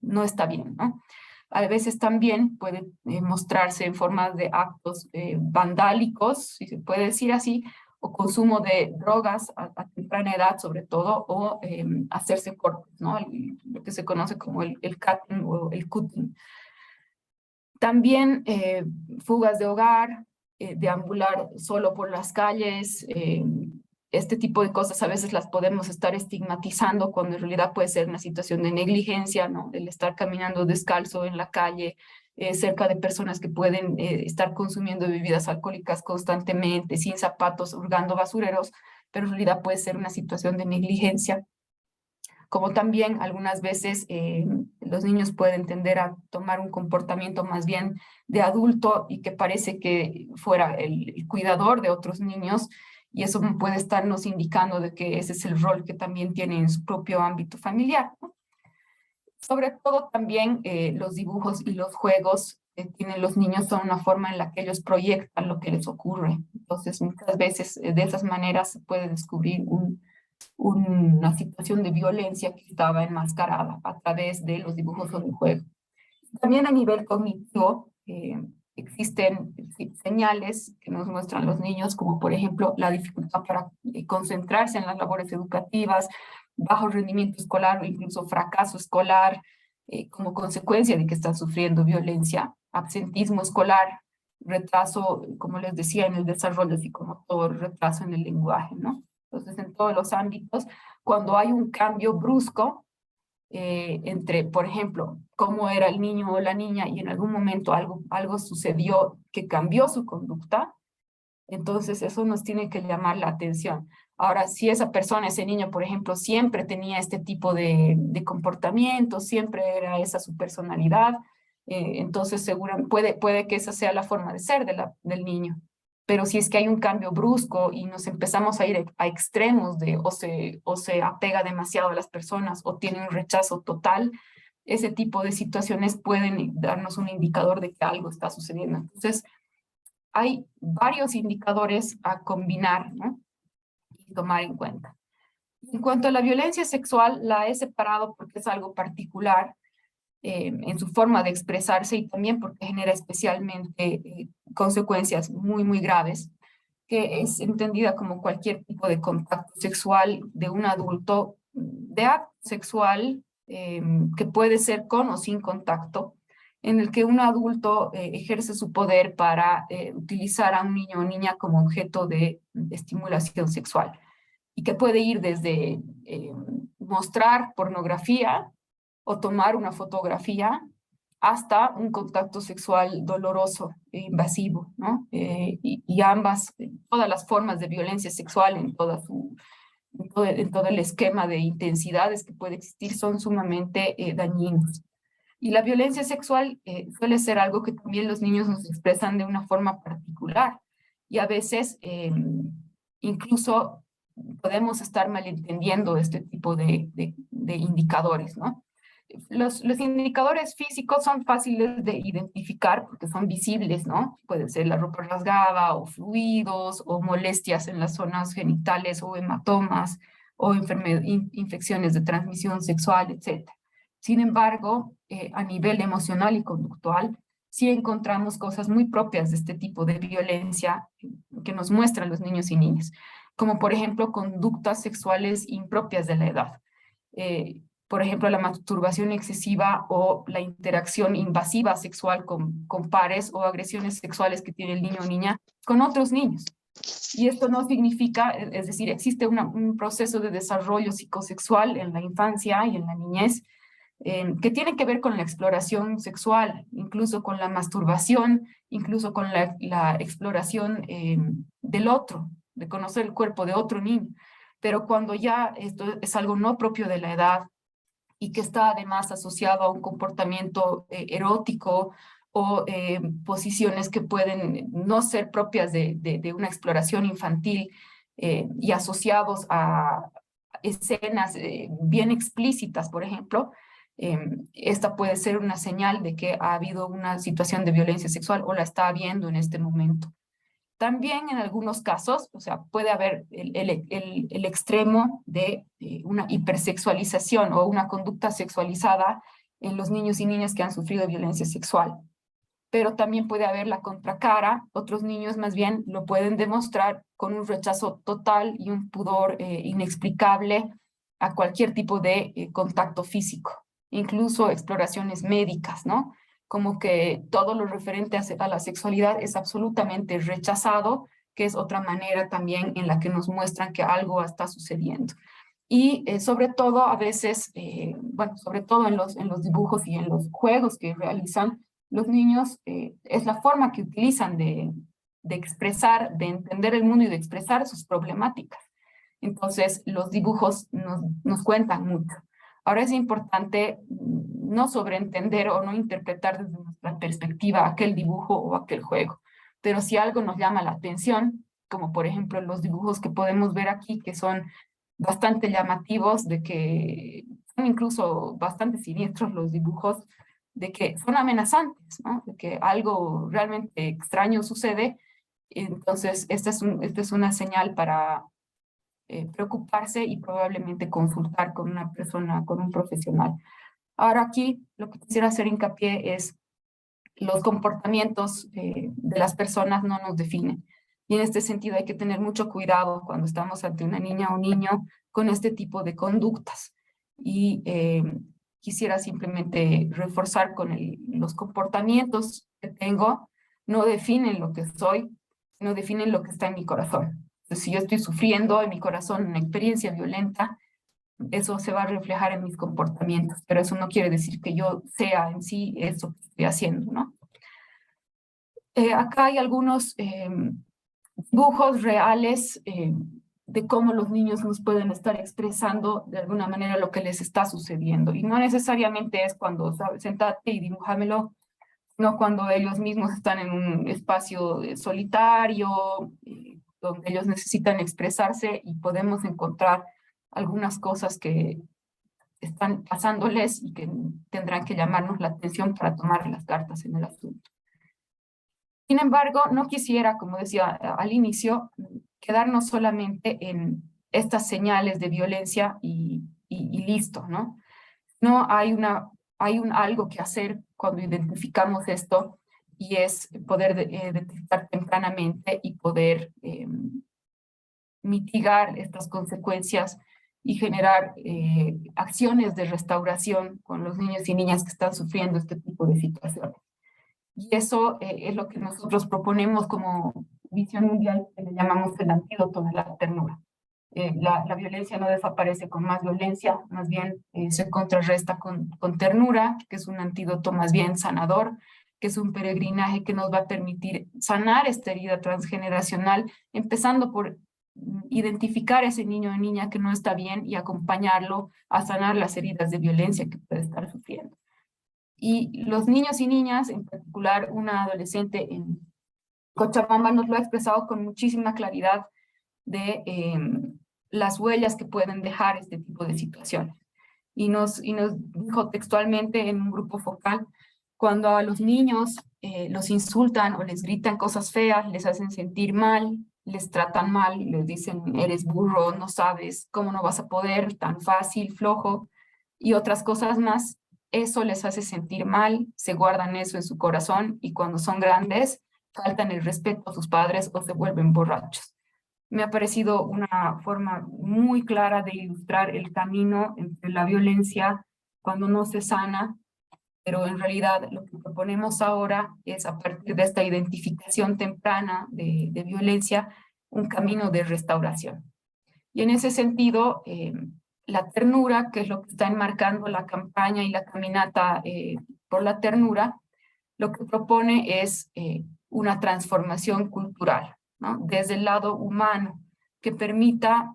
no está bien, ¿no? A veces también puede mostrarse en forma de actos vandálicos, si se puede decir así, o consumo de drogas a temprana edad sobre todo, o hacerse cortes, ¿no? Lo que se conoce como el cutting o el cutting. También fugas de hogar, deambular solo por las calles, este tipo de cosas a veces las podemos estar estigmatizando cuando en realidad puede ser una situación de negligencia, ¿no? El estar caminando descalzo en la calle, cerca de personas que pueden estar consumiendo bebidas alcohólicas constantemente, sin zapatos, hurgando basureros, pero en realidad puede ser una situación de negligencia. Como también algunas veces los niños pueden tender a tomar un comportamiento más bien de adulto y que parece que fuera el cuidador de otros niños, y eso puede estarnos indicando de que ese es el rol que también tiene en su propio ámbito familiar, ¿no? Sobre todo también los dibujos y los juegos que tienen los niños son una forma en la que ellos proyectan lo que les ocurre. Entonces, muchas veces de esas maneras se puede descubrir una situación de violencia que estaba enmascarada a través de los dibujos o del juego. También a nivel cognitivo existen señales que nos muestran los niños, como por ejemplo la dificultad para concentrarse en las labores educativas, bajo rendimiento escolar o incluso fracaso escolar como consecuencia de que están sufriendo violencia, absentismo escolar, retraso, como les decía, en el desarrollo psicomotor, retraso en el lenguaje, ¿no? Entonces, en todos los ámbitos, cuando hay un cambio brusco entre, por ejemplo, cómo era el niño o la niña y en algún momento algo sucedió que cambió su conducta, entonces eso nos tiene que llamar la atención. Ahora, si esa persona, ese niño, por ejemplo, siempre tenía este tipo de comportamiento, siempre era esa su personalidad, entonces seguramente puede que esa sea la forma de ser del niño. Pero si es que hay un cambio brusco y nos empezamos a ir a extremos de o se apega demasiado a las personas o tiene un rechazo total, ese tipo de situaciones pueden darnos un indicador de que algo está sucediendo. Entonces, hay varios indicadores a combinar, ¿no? Y tomar en cuenta. En cuanto a la violencia sexual, la he separado porque es algo particular en su forma de expresarse y también porque genera especialmente consecuencias muy, muy graves, que es entendida como cualquier tipo de contacto sexual de un adulto, de acto sexual que puede ser con o sin contacto, en el que un adulto ejerce su poder para utilizar a un niño o niña como objeto de estimulación sexual y que puede ir desde mostrar pornografía o tomar una fotografía hasta un contacto sexual doloroso e invasivo, ¿no? Y ambas, todas las formas de violencia sexual en todo el esquema de intensidades que puede existir son sumamente dañinas. Y la violencia sexual suele ser algo que también los niños nos expresan de una forma particular y a veces incluso podemos estar malentendiendo este tipo de indicadores, ¿no? Los indicadores físicos son fáciles de identificar porque son visibles, ¿no? Puede ser la ropa rasgada o fluidos o molestias en las zonas genitales o hematomas o infecciones de transmisión sexual, etc. Sin embargo, a nivel emocional y conductual, sí encontramos cosas muy propias de este tipo de violencia que nos muestran los niños y niñas, como por ejemplo conductas sexuales impropias de la edad. Por ejemplo, la masturbación excesiva o la interacción invasiva sexual con pares o agresiones sexuales que tiene el niño o niña con otros niños. Y esto no significa, es decir, existe un proceso de desarrollo psicosexual en la infancia y en la niñez que tiene que ver con la exploración sexual, incluso con la masturbación, incluso con la exploración del otro, de conocer el cuerpo de otro niño. Pero cuando ya esto es algo no propio de la edad, y que está además asociado a un comportamiento erótico o posiciones que pueden no ser propias de una exploración infantil y asociados a escenas bien explícitas, por ejemplo, esta puede ser una señal de que ha habido una situación de violencia sexual o la está habiendo en este momento. También en algunos casos, o sea, puede haber el extremo de una hipersexualización o una conducta sexualizada en los niños y niñas que han sufrido violencia sexual. Pero también puede haber la contracara, otros niños más bien lo pueden demostrar con un rechazo total y un pudor inexplicable a cualquier tipo de contacto físico, incluso exploraciones médicas, ¿no? Como que todo lo referente a la sexualidad es absolutamente rechazado, que es otra manera también en la que nos muestran que algo está sucediendo. Y sobre todo a veces, bueno, sobre todo en los dibujos y en los juegos que realizan los niños, es la forma que utilizan de expresar, de entender el mundo y de expresar sus problemáticas. Entonces, los dibujos nos cuentan mucho. Ahora es importante no sobreentender o no interpretar desde nuestra perspectiva aquel dibujo o aquel juego, pero si algo nos llama la atención, como por ejemplo los dibujos que podemos ver aquí, que son bastante llamativos, de que son incluso bastante siniestros los dibujos, de que son amenazantes, ¿no? De que algo realmente extraño sucede. Entonces, esta es una señal para preocuparse y probablemente consultar con una persona, con un profesional. Ahora aquí lo que quisiera hacer hincapié es los comportamientos de las personas no nos definen. Y en este sentido hay que tener mucho cuidado cuando estamos ante una niña o niño con este tipo de conductas. Y quisiera simplemente reforzar con los comportamientos que tengo, no definen lo que soy, no definen lo que está en mi corazón. Entonces, si yo estoy sufriendo en mi corazón una experiencia violenta, eso se va a reflejar en mis comportamientos, pero eso no quiere decir que yo sea en sí eso que estoy haciendo, ¿no? Acá hay algunos dibujos reales de cómo los niños nos pueden estar expresando de alguna manera lo que les está sucediendo. Y no necesariamente es cuando, ¿sabes? Sentate y dibújamelo, no cuando ellos mismos están en un espacio solitario, donde ellos necesitan expresarse y podemos encontrar algunas cosas que están pasándoles y que tendrán que llamarnos la atención para tomar las cartas en el asunto. Sin embargo, no quisiera, como decía al inicio, quedarnos solamente en estas señales de violencia y listo, ¿no? No hay algo que hacer cuando identificamos esto y es poder detectar tempranamente y poder mitigar estas consecuencias y generar acciones de restauración con los niños y niñas que están sufriendo este tipo de situaciones. Y eso es lo que nosotros proponemos como visión mundial, que le llamamos el antídoto de la ternura. La violencia no desaparece con más violencia, más bien se contrarresta con ternura, que es un antídoto más bien sanador, que es un peregrinaje que nos va a permitir sanar esta herida transgeneracional, empezando por identificar a ese niño o niña que no está bien y acompañarlo a sanar las heridas de violencia que puede estar sufriendo. Y los niños y niñas, en particular una adolescente en Cochabamba, nos lo ha expresado con muchísima claridad de las huellas que pueden dejar este tipo de situaciones. Y nos dijo textualmente en un grupo focal, cuando a los niños los insultan o les gritan cosas feas, les hacen sentir mal, les tratan mal, les dicen, eres burro, no sabes, cómo no vas a poder, tan fácil, flojo, y otras cosas más, eso les hace sentir mal, se guardan eso en su corazón y cuando son grandes, faltan el respeto a sus padres o se vuelven borrachos. Me ha parecido una forma muy clara de ilustrar el camino entre la violencia cuando no se sana, pero en realidad lo que proponemos ahora es, a partir de esta identificación temprana de violencia, un camino de restauración. Y en ese sentido, la ternura, que es lo que está enmarcando la campaña y la caminata por la ternura, lo que propone es una transformación cultural, ¿no? Desde el lado humano, que permita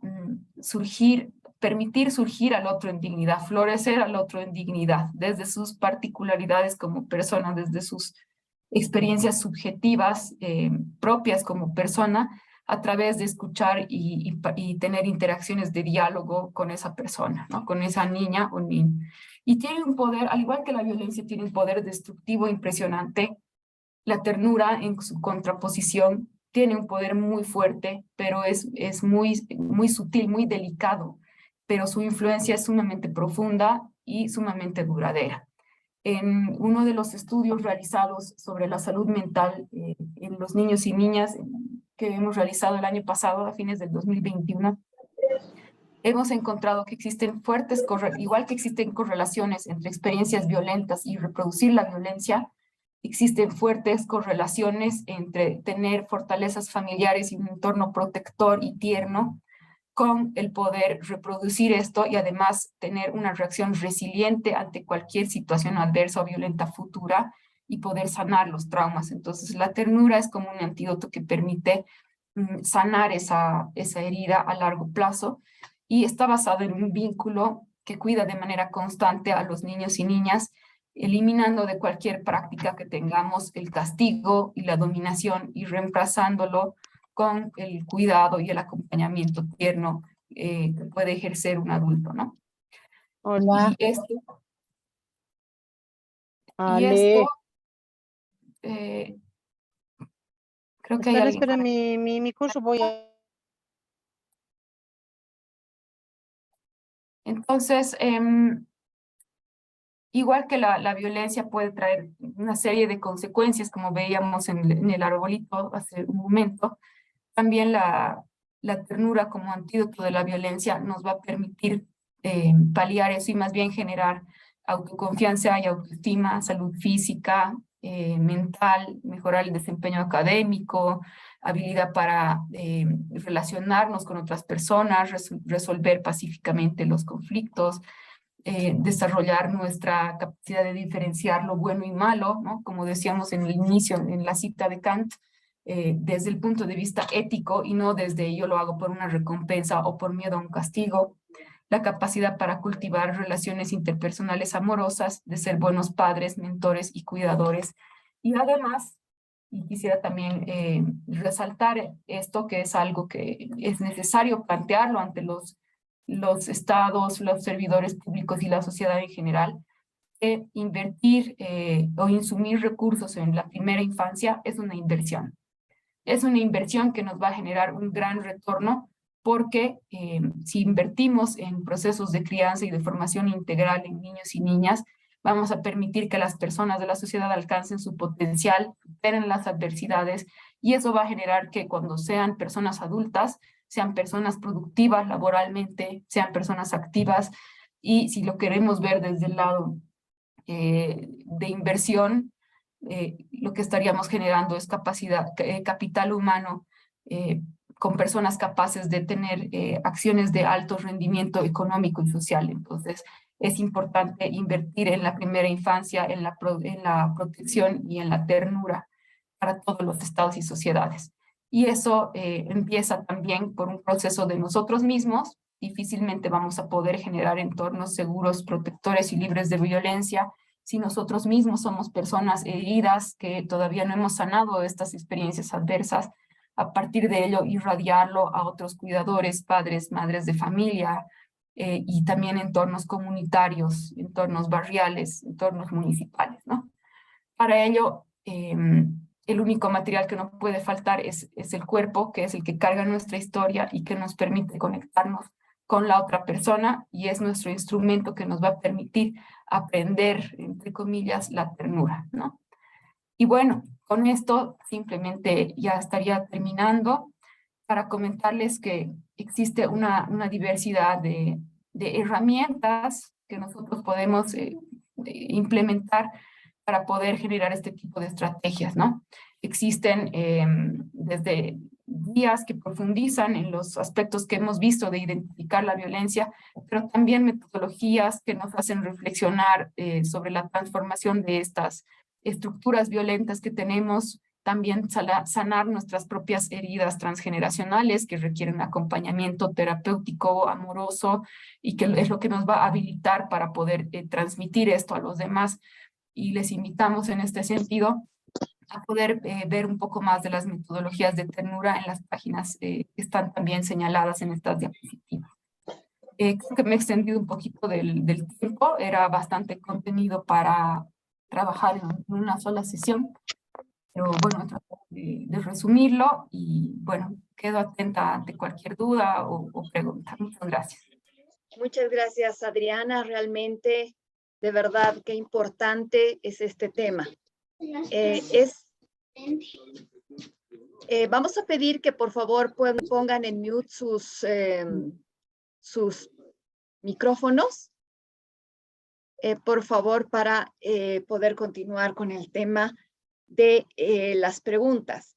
surgir permitir surgir al otro en dignidad, florecer al otro en dignidad, desde sus particularidades como persona, desde sus experiencias subjetivas propias como persona, a través de escuchar y tener interacciones de diálogo con esa persona, ¿no? Con esa niña o niño. Y tiene un poder, al igual que la violencia, tiene un poder destructivo impresionante. La ternura, en su contraposición, tiene un poder muy fuerte, pero es muy sutil, muy delicado, pero su influencia es sumamente profunda y sumamente duradera. En uno de los estudios realizados sobre la salud mental en los niños y niñas que hemos realizado el año pasado, a fines del 2021, hemos encontrado que existen igual que existen correlaciones entre experiencias violentas y reproducir la violencia, existen fuertes correlaciones entre tener fortalezas familiares y un entorno protector y tierno con el poder reproducir esto y además tener una reacción resiliente ante cualquier situación adversa o violenta futura y poder sanar los traumas. Entonces, la ternura es como un antídoto que permite sanar esa herida a largo plazo y está basado en un vínculo que cuida de manera constante a los niños y niñas, eliminando de cualquier práctica que tengamos el castigo y la dominación y reemplazándolo con el cuidado y el acompañamiento tierno que puede ejercer un adulto, ¿no? Hola, Y esto Ale. eh, creo que hay Espera, alguien espera, con... mi curso voy a... Entonces, igual que la violencia puede traer una serie de consecuencias, como veíamos en el arbolito hace un momento, también la ternura como antídoto de la violencia nos va a permitir paliar eso y más bien generar autoconfianza y autoestima, salud física, mental, mejorar el desempeño académico, habilidad para relacionarnos con otras personas, resolver pacíficamente los conflictos, desarrollar nuestra capacidad de diferenciar lo bueno y malo, ¿no? Como decíamos en el inicio, en la cita de Kant, desde el punto de vista ético y no desde yo lo hago por una recompensa o por miedo a un castigo, la capacidad para cultivar relaciones interpersonales amorosas, de ser buenos padres, mentores y cuidadores. Y además, y quisiera también resaltar esto, que es algo que es necesario plantearlo ante los estados, los servidores públicos y la sociedad en general, que invertir o insumir recursos en la primera infancia es una inversión. Es una inversión que nos va a generar un gran retorno porque si invertimos en procesos de crianza y de formación integral en niños y niñas, vamos a permitir que las personas de la sociedad alcancen su potencial, superen las adversidades y eso va a generar que cuando sean personas adultas, sean personas productivas laboralmente, sean personas activas y si lo queremos ver desde el lado de inversión, lo que estaríamos generando es capital humano con personas capaces de tener acciones de alto rendimiento económico y social. Entonces, es importante invertir en la primera infancia, en la protección y en la ternura para todos los estados y sociedades. Y eso empieza también por un proceso de nosotros mismos. Difícilmente vamos a poder generar entornos seguros, protectores y libres de violencia si nosotros mismos somos personas heridas que todavía no hemos sanado estas experiencias adversas, a partir de ello irradiarlo a otros cuidadores, padres, madres de familia y también entornos comunitarios, entornos barriales, entornos municipales, ¿no? Para ello, el único material que no puede faltar es el cuerpo, que es el que carga nuestra historia y que nos permite conectarnos con la otra persona y es nuestro instrumento que nos va a permitir aprender, entre comillas, la ternura, ¿no? Y bueno, con esto simplemente ya estaría terminando para comentarles que existe una diversidad de herramientas que nosotros podemos implementar para poder generar este tipo de estrategias, ¿no? Existen desde guías que profundizan en los aspectos que hemos visto de identificar la violencia, pero también metodologías que nos hacen reflexionar sobre la transformación de estas estructuras violentas que tenemos también sanar nuestras propias heridas transgeneracionales que requieren acompañamiento terapéutico, amoroso, y que es lo que nos va a habilitar para poder transmitir esto a los demás. Y les invitamos en este sentido a poder ver un poco más de las metodologías de ternura en las páginas que están también señaladas en estas diapositivas. Creo que me he extendido un poquito del tiempo, era bastante contenido para trabajar en una sola sesión, pero bueno, he tratado de resumirlo y bueno, quedo atenta ante cualquier duda o pregunta. Muchas gracias. Muchas gracias, Adriana. Realmente, de verdad, qué importante es este tema. Vamos a pedir que por favor pongan en mute sus micrófonos, por favor, para poder continuar con el tema de las preguntas.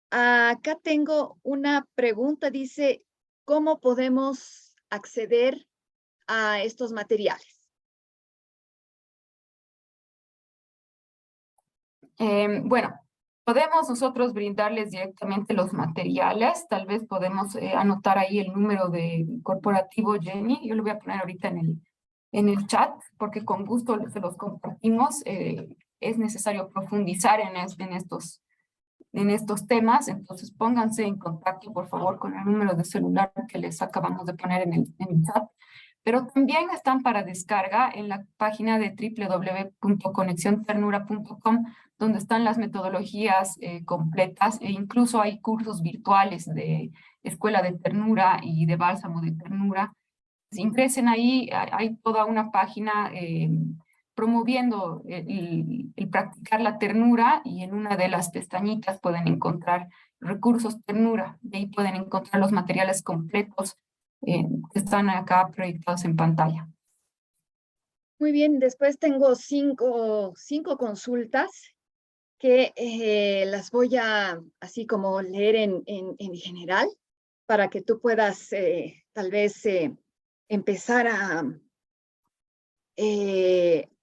Acá tengo una pregunta, dice, ¿cómo podemos acceder a estos materiales? Bueno, podemos nosotros brindarles directamente los materiales, tal vez podemos anotar ahí el número de corporativo Jenny, yo lo voy a poner ahorita en el chat, porque con gusto se los compartimos. Es necesario profundizar en estos temas, entonces pónganse en contacto por favor con el número de celular que les acabamos de poner en el chat. Pero también están para descarga en la página de www.conexionternura.com, donde están las metodologías completas, e incluso hay cursos virtuales de Escuela de Ternura y de Bálsamo de Ternura. Si ingresen ahí, hay toda una página promoviendo el practicar la ternura, y en una de las pestañitas pueden encontrar recursos ternura, de ahí pueden encontrar los materiales completos que están acá proyectados en pantalla. Muy bien, después tengo cinco consultas que las voy a así como leer en general para que tú puedas tal vez empezar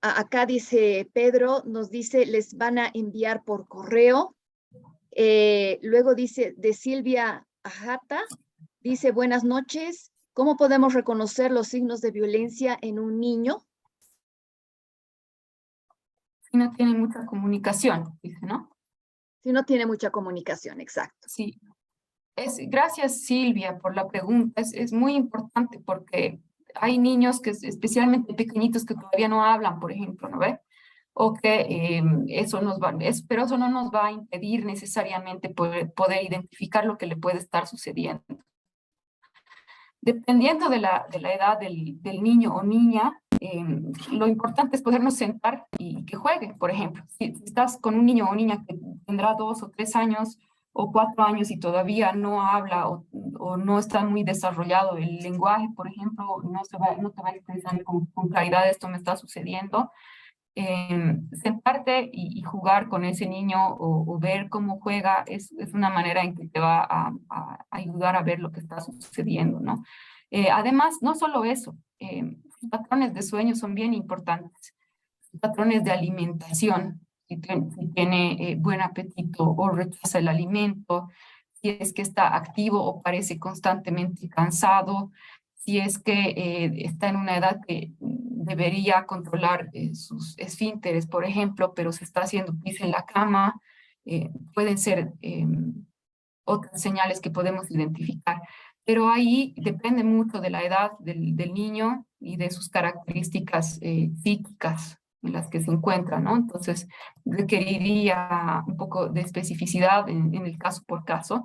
acá dice Pedro, nos dice, les van a enviar por correo. Luego dice de Silvia Ajata, dice, buenas noches, ¿cómo podemos reconocer los signos de violencia en un niño? Si no tiene mucha comunicación, dice, ¿no? Si no tiene mucha comunicación, exacto. Sí. Gracias, Silvia, por la pregunta. Es muy importante porque hay niños que, especialmente pequeñitos, que todavía no hablan, por ejemplo, ¿no ve? O que pero eso no nos va a impedir necesariamente poder identificar lo que le puede estar sucediendo. Dependiendo de la edad del niño o niña, lo importante es podernos sentar y que juegue, por ejemplo. Si estás con un niño o niña que tendrá 2 o 3 años o 4 años y todavía no habla o no está muy desarrollado el lenguaje, por ejemplo, no te va a expresar con claridad esto me está sucediendo, sentarte y jugar con ese niño o ver cómo juega es una manera en que te va a ayudar a ver lo que está sucediendo, ¿no? Además, no solo eso, los patrones de sueño son bien importantes, patrones de alimentación, si tiene buen apetito o rechaza el alimento, si es que está activo o parece constantemente cansado, si es que está en una edad que debería controlar sus esfínteres, por ejemplo, pero se está haciendo pis en la cama, pueden ser otras señales que podemos identificar. Pero ahí depende mucho de la edad del niño y de sus características psíquicas en las que se encuentra, ¿no? Entonces, requeriría un poco de especificidad en el caso por caso.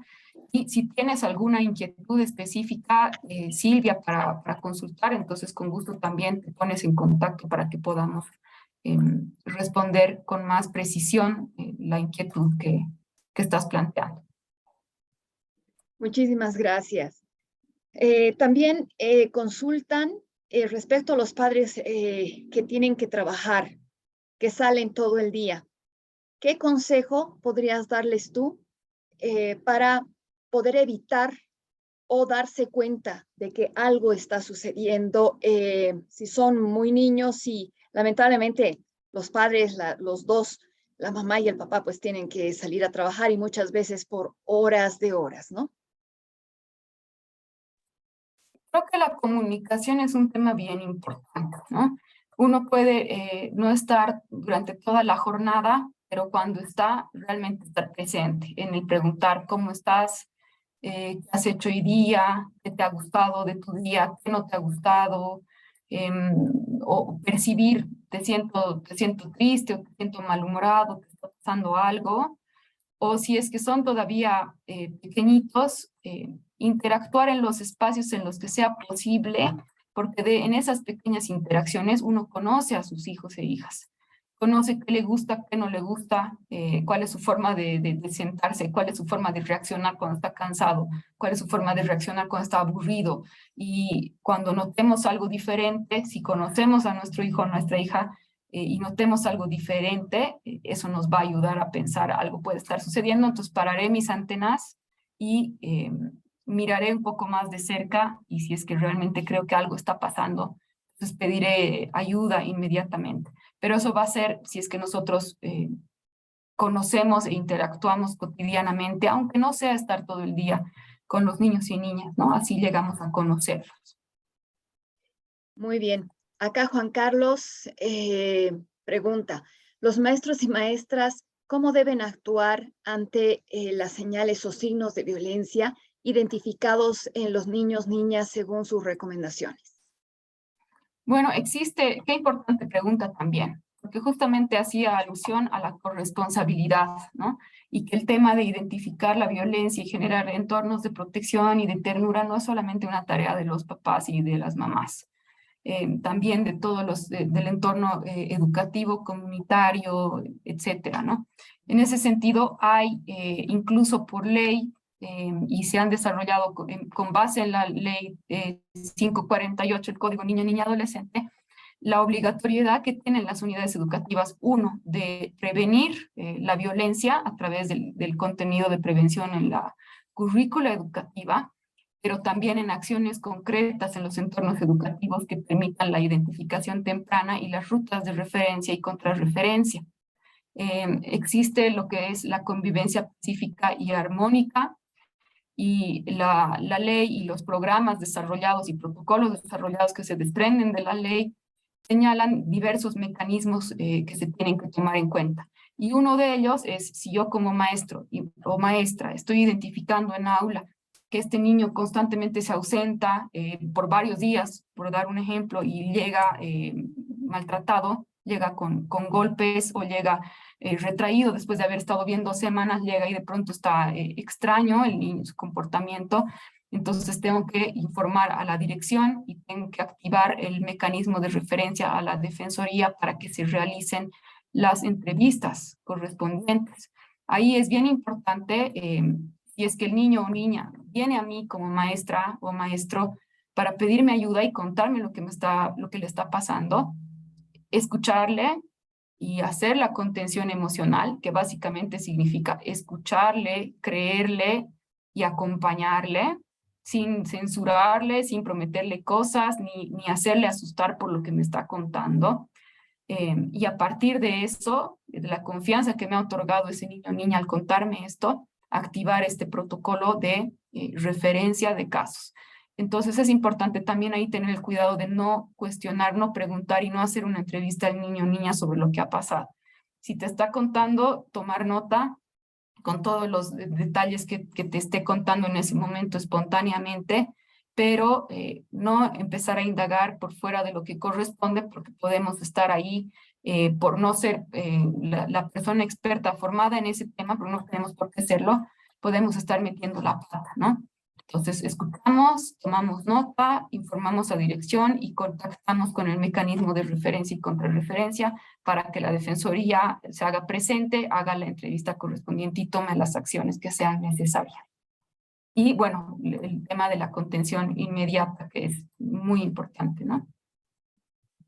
Y si tienes alguna inquietud específica, Silvia, para consultar, entonces con gusto también te pones en contacto para que podamos responder con más precisión la inquietud que estás planteando. Muchísimas gracias. También consultan respecto a los padres que tienen que trabajar, que salen todo el día. ¿Qué consejo podrías darles tú para poder evitar o darse cuenta de que algo está sucediendo? Si son muy niños y lamentablemente los padres, los dos, la mamá y el papá pues tienen que salir a trabajar y muchas veces por horas de horas, ¿no? Creo que la comunicación es un tema bien importante, ¿no? Uno puede no estar durante toda la jornada, pero cuando está, realmente estar presente en el preguntar cómo estás, qué has hecho hoy día, qué te ha gustado de tu día, qué no te ha gustado, em, o percibir, te siento triste o te siento malhumorado, te está pasando algo, o si es que son todavía pequeñitos, interactuar en los espacios en los que sea posible, porque en esas pequeñas interacciones uno conoce a sus hijos e hijas, conoce qué le gusta, qué no le gusta, cuál es su forma de sentarse, cuál es su forma de reaccionar cuando está cansado, cuál es su forma de reaccionar cuando está aburrido. Y cuando notemos algo diferente, si conocemos a nuestro hijo o nuestra hija, y notemos algo diferente, eso nos va a ayudar a pensar algo puede estar sucediendo. Entonces pararé mis antenas y miraré un poco más de cerca, y si es que realmente creo que algo está pasando, pues pediré ayuda inmediatamente. Pero eso va a ser si es que nosotros conocemos e interactuamos cotidianamente, aunque no sea estar todo el día con los niños y niñas, ¿no? Así llegamos a conocerlos. Muy bien. Acá Juan Carlos pregunta, los maestros y maestras, ¿cómo deben actuar ante las señales o signos de violencia identificados en los niños, niñas, según sus recomendaciones? Bueno, qué importante pregunta también, porque justamente hacía alusión a la corresponsabilidad, ¿no? Y que el tema de identificar la violencia y generar entornos de protección y de ternura no es solamente una tarea de los papás y de las mamás, también de todos del entorno educativo, comunitario, etcétera, ¿no? En ese sentido, hay incluso por ley, y se han desarrollado con base en la ley 548, el Código Niño, Niña, Adolescente, la obligatoriedad que tienen las unidades educativas, uno, de prevenir la violencia a través del contenido de prevención en la currícula educativa, pero también en acciones concretas en los entornos educativos que permitan la identificación temprana y las rutas de referencia y contrarreferencia. Existe lo que es la convivencia pacífica y armónica, y la ley y los programas desarrollados y protocolos desarrollados que se desprenden de la ley señalan diversos mecanismos que se tienen que tomar en cuenta. Y uno de ellos es, si yo como maestro o maestra estoy identificando en aula que este niño constantemente se ausenta por varios días, por dar un ejemplo, y llega maltratado, llega con golpes o llega retraído después de haber estado bien 2 semanas, llega y de pronto está extraño el niño, su comportamiento. Entonces tengo que informar a la dirección y tengo que activar el mecanismo de referencia a la defensoría para que se realicen las entrevistas correspondientes. Ahí es bien importante, si es que el niño o niña viene a mí como maestra o maestro para pedirme ayuda y contarme lo que le está pasando, escucharle y hacer la contención emocional, que básicamente significa escucharle, creerle y acompañarle, sin censurarle, sin prometerle cosas, ni hacerle asustar por lo que me está contando. Y a partir de eso, de la confianza que me ha otorgado ese niño o niña al contarme esto, activar este protocolo de referencia de casos. Entonces es importante también ahí tener el cuidado de no cuestionar, no preguntar y no hacer una entrevista al niño o niña sobre lo que ha pasado. Si te está contando, tomar nota con todos los detalles que te esté contando en ese momento espontáneamente, pero no empezar a indagar por fuera de lo que corresponde, porque podemos estar ahí por no ser la persona experta formada en ese tema, pero no tenemos por qué serlo, podemos estar metiendo la pata, ¿no? Entonces, escuchamos, tomamos nota, informamos a dirección y contactamos con el mecanismo de referencia y contrarreferencia para que la defensoría se haga presente, haga la entrevista correspondiente y tome las acciones que sean necesarias. Y bueno, el tema de la contención inmediata, que es muy importante, ¿no?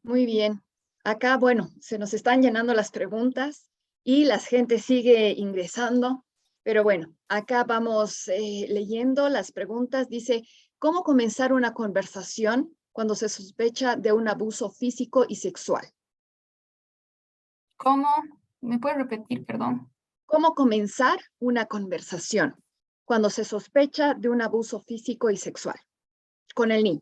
Muy bien. Acá, bueno, se nos están llenando las preguntas y la gente sigue ingresando, pero bueno, acá vamos leyendo las preguntas. Dice, ¿cómo comenzar una conversación cuando se sospecha de un abuso físico y sexual? ¿Cómo ¿Me puedes repetir, perdón? ¿Cómo comenzar una conversación cuando se sospecha de un abuso físico y sexual con el niño?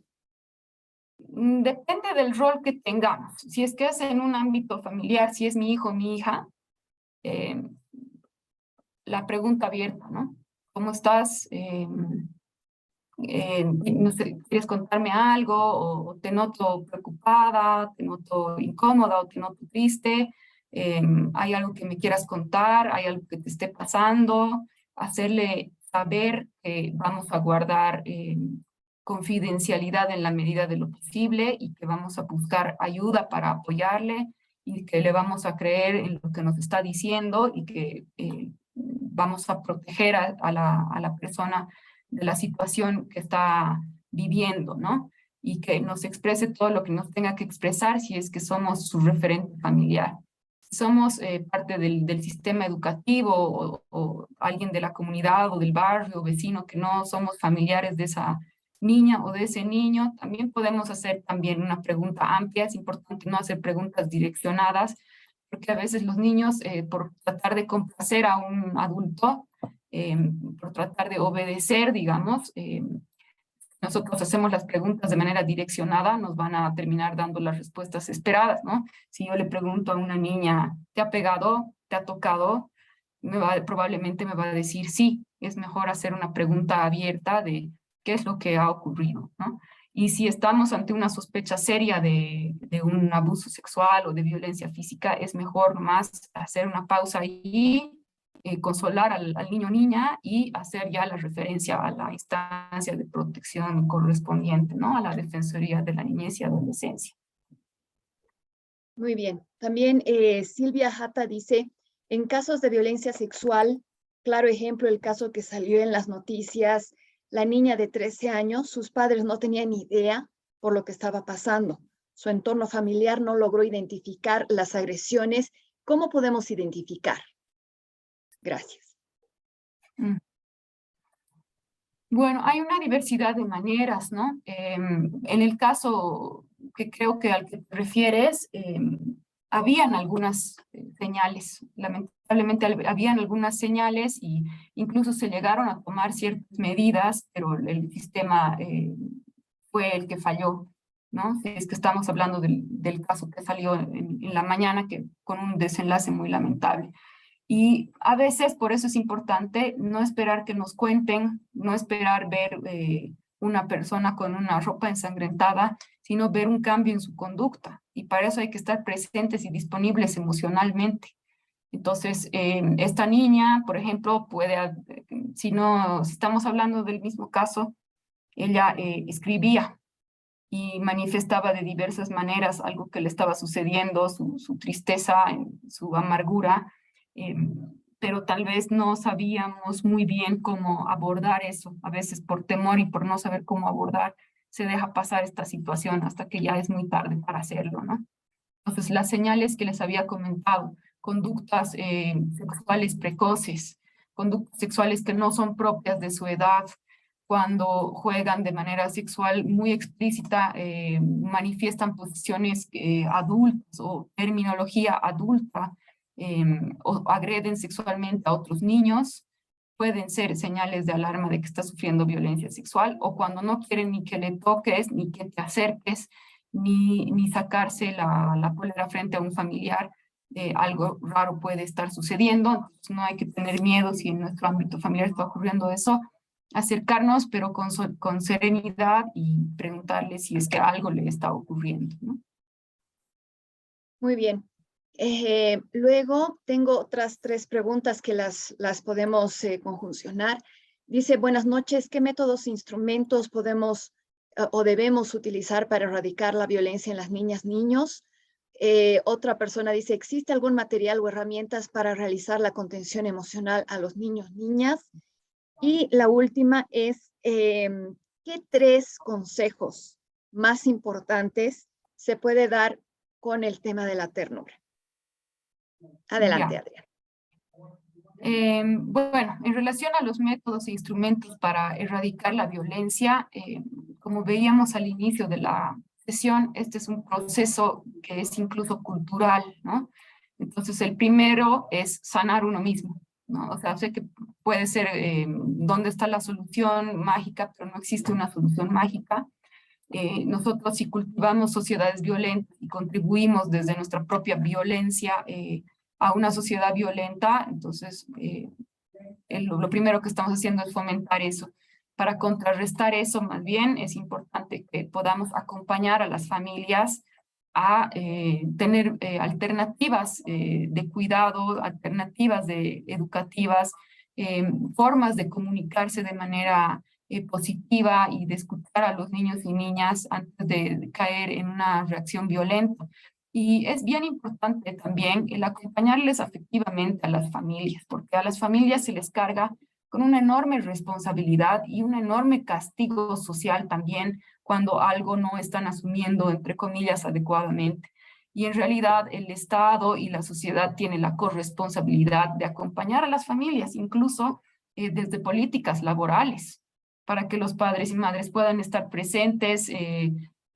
Depende del rol que tengamos. Si es que es en un ámbito familiar, si es mi hijo o mi hija, eh, la pregunta abierta, ¿no? ¿Cómo estás? No sé, ¿quieres contarme algo? O te noto preocupada, te noto incómoda o te noto triste. ¿Hay algo que me quieras contar? ¿Hay algo que te esté pasando? Hacerle saber que vamos a guardar confidencialidad en la medida de lo posible y que vamos a buscar ayuda para apoyarle y que le vamos a creer en lo que nos está diciendo y que vamos a proteger a la persona de la situación que está viviendo, ¿no? Y que nos exprese todo lo que nos tenga que expresar si es que somos su referente familiar. Si somos parte del sistema educativo o alguien de la comunidad o del barrio o vecino que no somos familiares de esa niña o de ese niño, también podemos hacer también una pregunta amplia. Es importante no hacer preguntas direccionadas, porque a veces los niños, por tratar de complacer a un adulto, por tratar de obedecer, digamos, nosotros hacemos las preguntas de manera direccionada, nos van a terminar dando las respuestas esperadas, ¿no? Si yo le pregunto a una niña, ¿te ha pegado? ¿Te ha tocado? Probablemente me va a decir sí. Es mejor hacer una pregunta abierta de qué es lo que ha ocurrido, ¿no? Y si estamos ante una sospecha seria de un abuso sexual o de violencia física, es mejor más hacer una pausa y consolar al niño o niña y hacer ya la referencia a la instancia de protección correspondiente, ¿no? A la Defensoría de la Niñez y Adolescencia. Muy bien. También Silvia Jata dice, en casos de violencia sexual, claro ejemplo, el caso que salió en las noticias, la niña de 13 años, sus padres no tenían ni idea por lo que estaba pasando. Su entorno familiar no logró identificar las agresiones. ¿Cómo podemos identificar? Gracias. Bueno, hay una diversidad de maneras, ¿no? En el caso que creo que al que te refieres, habían algunas señales, lamentablemente habían algunas señales y incluso se llegaron a tomar ciertas medidas, pero el sistema fue el que falló, ¿no? Si es que estamos hablando del caso que salió en la mañana, que con un desenlace muy lamentable. Y a veces por eso es importante no esperar que nos cuenten, no esperar ver una persona con una ropa ensangrentada, sino ver un cambio en su conducta. Y para eso hay que estar presentes y disponibles emocionalmente. Entonces, esta niña, por ejemplo, si estamos hablando del mismo caso, ella escribía y manifestaba de diversas maneras algo que le estaba sucediendo, su tristeza, su amargura, eh, pero tal vez no sabíamos muy bien cómo abordar eso. A veces por temor y por no saber cómo abordar, se deja pasar esta situación hasta que ya es muy tarde para hacerlo, ¿no? Entonces, las señales que les había comentado, conductas sexuales precoces, conductas sexuales que no son propias de su edad, cuando juegan de manera sexual muy explícita, manifiestan posiciones adultas o terminología adulta, o agreden sexualmente a otros niños, pueden ser señales de alarma de que está sufriendo violencia sexual, o cuando no quieren ni que le toques, ni que te acerques, ni sacarse la polera frente a un familiar. Algo raro puede estar sucediendo, entonces no hay que tener miedo si en nuestro ámbito familiar está ocurriendo eso, acercarnos, pero con serenidad y preguntarle si es que algo le está ocurriendo, ¿no? Muy bien. Luego tengo otras 3 preguntas que las podemos conjuncionar. Dice, buenas noches, ¿qué métodos e instrumentos podemos o debemos utilizar para erradicar la violencia en las niñas, niños? Otra persona dice, ¿existe algún material o herramientas para realizar la contención emocional a los niños, niñas? Y la última es, ¿qué 3 consejos más importantes se puede dar con el tema de la ternura? Adelante, Ya. Adriana. Bueno, en relación a los métodos e instrumentos para erradicar la violencia, como veíamos al inicio de la sesión, este es un proceso que es incluso cultural, ¿no? Entonces, Entonces, el primero es sanar uno mismo, ¿no? O sea, sé que puede ser dónde está la solución mágica, pero no existe una solución mágica. Nosotros si cultivamos sociedades violentas y contribuimos desde nuestra propia violencia a una sociedad violenta, entonces lo primero que estamos haciendo es fomentar eso. Para contrarrestar eso, más bien, es importante que podamos acompañar a las familias a tener alternativas de cuidado, alternativas educativas, formas de comunicarse de manera positiva y de escuchar a los niños y niñas antes de caer en una reacción violenta. Y es bien importante también el acompañarles afectivamente a las familias, porque a las familias se les carga con una enorme responsabilidad y un enorme castigo social también cuando algo no están asumiendo, entre comillas, adecuadamente. Y en realidad el Estado y la sociedad tienen la corresponsabilidad de acompañar a las familias, incluso desde políticas laborales, para que los padres y madres puedan estar presentes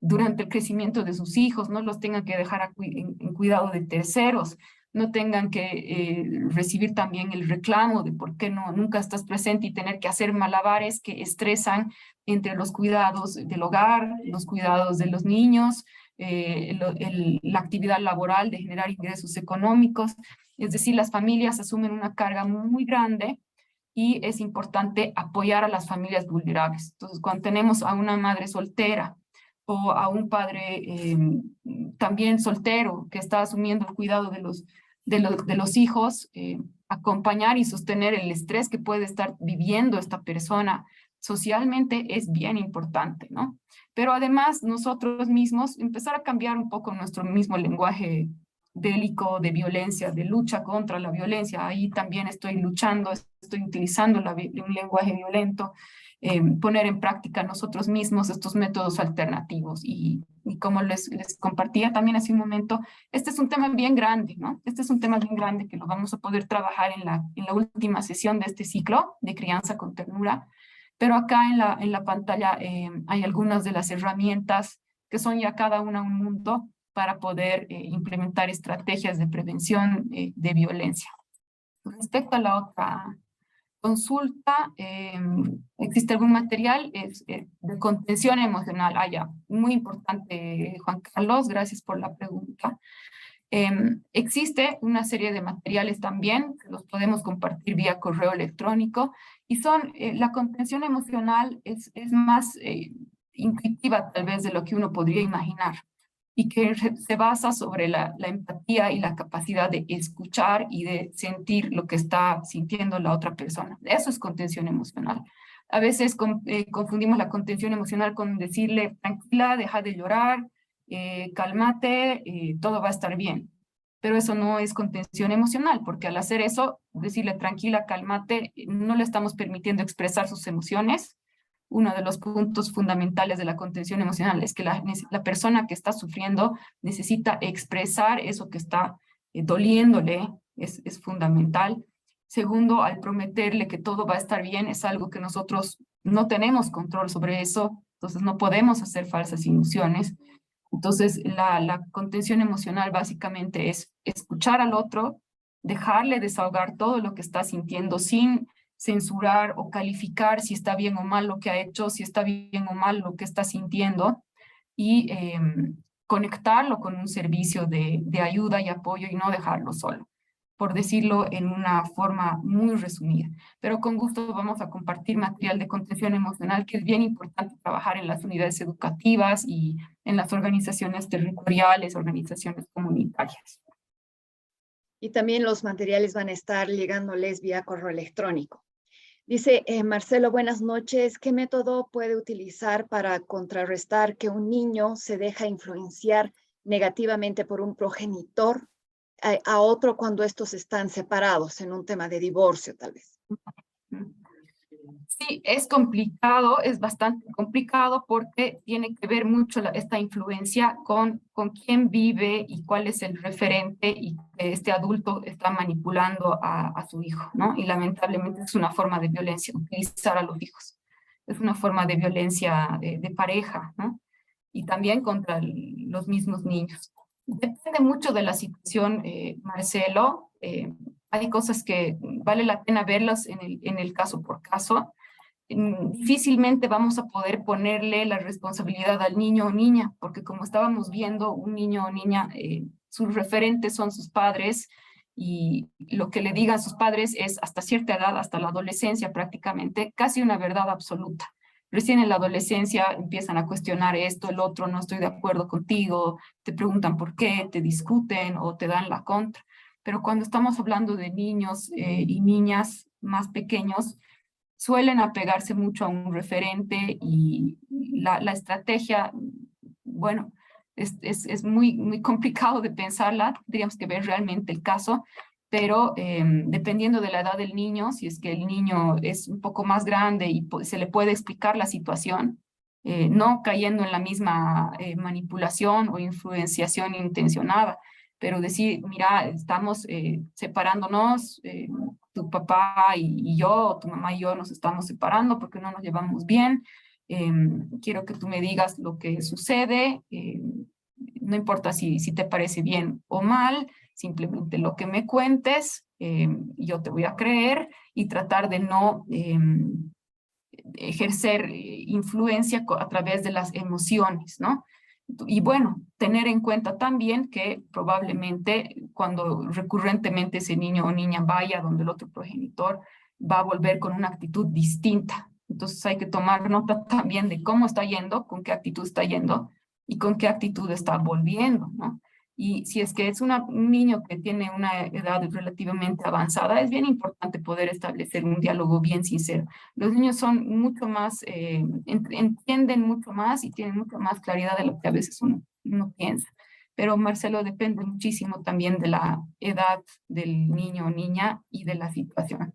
durante el crecimiento de sus hijos, no los tengan que dejar en cuidado de terceros, no tengan que recibir también el reclamo de por qué nunca estás presente y tener que hacer malabares que estresan entre los cuidados del hogar, los cuidados de los niños, la actividad laboral de generar ingresos económicos. Es decir, las familias asumen una carga muy grande y es importante apoyar a las familias vulnerables. Entonces, cuando tenemos a una madre soltera o a un padre también soltero que está asumiendo el cuidado de los hijos, acompañar y sostener el estrés que puede estar viviendo esta persona socialmente es bien importante, ¿no? Pero además nosotros mismos empezar a cambiar un poco nuestro mismo lenguaje bélico, de violencia, de lucha contra la violencia. Ahí también estoy luchando, estoy utilizando un lenguaje violento, poner en práctica nosotros mismos estos métodos alternativos. Y como les compartía también hace un momento, este es un tema bien grande, ¿no? Este es un tema bien grande que lo vamos a poder trabajar en la última sesión de este ciclo de crianza con ternura. Pero acá en la pantalla hay algunas de las herramientas que son ya cada una un mundo para poder implementar estrategias de prevención de violencia. Respecto a la otra consulta, ¿existe algún material de contención emocional? Ah, ya, muy importante, Juan Carlos, gracias por la pregunta. Existe una serie de materiales también, que los podemos compartir vía correo electrónico, y la contención emocional es más intuitiva tal vez de lo que uno podría imaginar, y que se basa sobre la empatía y la capacidad de escuchar y de sentir lo que está sintiendo la otra persona. Eso es contención emocional. A veces confundimos la contención emocional con decirle, tranquila, deja de llorar, cálmate, todo va a estar bien. Pero eso no es contención emocional, porque al hacer eso, decirle tranquila, cálmate, no le estamos permitiendo expresar sus emociones. Uno de los puntos fundamentales de la contención emocional es que la persona que está sufriendo necesita expresar eso que está doliéndole, es fundamental. Segundo, al prometerle que todo va a estar bien, es algo que nosotros no tenemos control sobre eso, entonces no podemos hacer falsas ilusiones. Entonces, la contención emocional básicamente es escuchar al otro, dejarle desahogar todo lo que está sintiendo sin censurar o calificar si está bien o mal lo que ha hecho, si está bien o mal lo que está sintiendo, y conectarlo con un servicio de ayuda y apoyo y no dejarlo solo, por decirlo en una forma muy resumida. Pero con gusto vamos a compartir material de contención emocional, que es bien importante trabajar en las unidades educativas y en las organizaciones territoriales, organizaciones comunitarias. Y también los materiales van a estar llegándoles vía correo electrónico. Dice Marcelo, buenas noches. ¿Qué método puede utilizar para contrarrestar que un niño se deja influenciar negativamente por un progenitor a otro cuando estos están separados en un tema de divorcio, tal vez? Sí, es complicado, es bastante complicado porque tiene que ver mucho esta influencia con quién vive y cuál es el referente y que este adulto está manipulando a su hijo, ¿no? Y lamentablemente es una forma de violencia, utilizar a los hijos. Es una forma de violencia de pareja, ¿no? Y también contra los mismos niños. Depende mucho de la situación, Marcelo. Hay cosas que vale la pena verlas en el caso por caso. Difícilmente vamos a poder ponerle la responsabilidad al niño o niña, porque como estábamos viendo, un niño o niña, sus referentes son sus padres y lo que le digan sus padres es hasta cierta edad, hasta la adolescencia prácticamente, casi una verdad absoluta. Recién en la adolescencia empiezan a cuestionar esto, el otro, no estoy de acuerdo contigo, te preguntan por qué, te discuten o te dan la contra. Pero cuando estamos hablando de niños y niñas más pequeños, suelen apegarse mucho a un referente y la estrategia, bueno, es muy, muy complicado de pensarla, tendríamos que ver realmente el caso, pero dependiendo de la edad del niño, si es que el niño es un poco más grande y se le puede explicar la situación, no cayendo en la misma manipulación o influenciación intencionada, pero decir, mira, estamos separándonos, tu papá y yo, tu mamá y yo nos estamos separando porque no nos llevamos bien. Quiero que tú me digas lo que sucede, no importa si te parece bien o mal, simplemente lo que me cuentes, yo te voy a creer y tratar de no ejercer influencia a través de las emociones, ¿no? Y bueno, tener en cuenta también que probablemente cuando recurrentemente ese niño o niña vaya donde el otro progenitor, va a volver con una actitud distinta. Entonces hay que tomar nota también de cómo está yendo, con qué actitud está yendo y con qué actitud está volviendo, ¿no? Y si es que es un niño que tiene una edad relativamente avanzada, es bien importante poder establecer un diálogo bien sincero. Los niños son mucho más, entienden mucho más y tienen mucho más claridad de lo que a veces uno piensa. Pero Marcelo, depende muchísimo también de la edad del niño o niña y de la situación.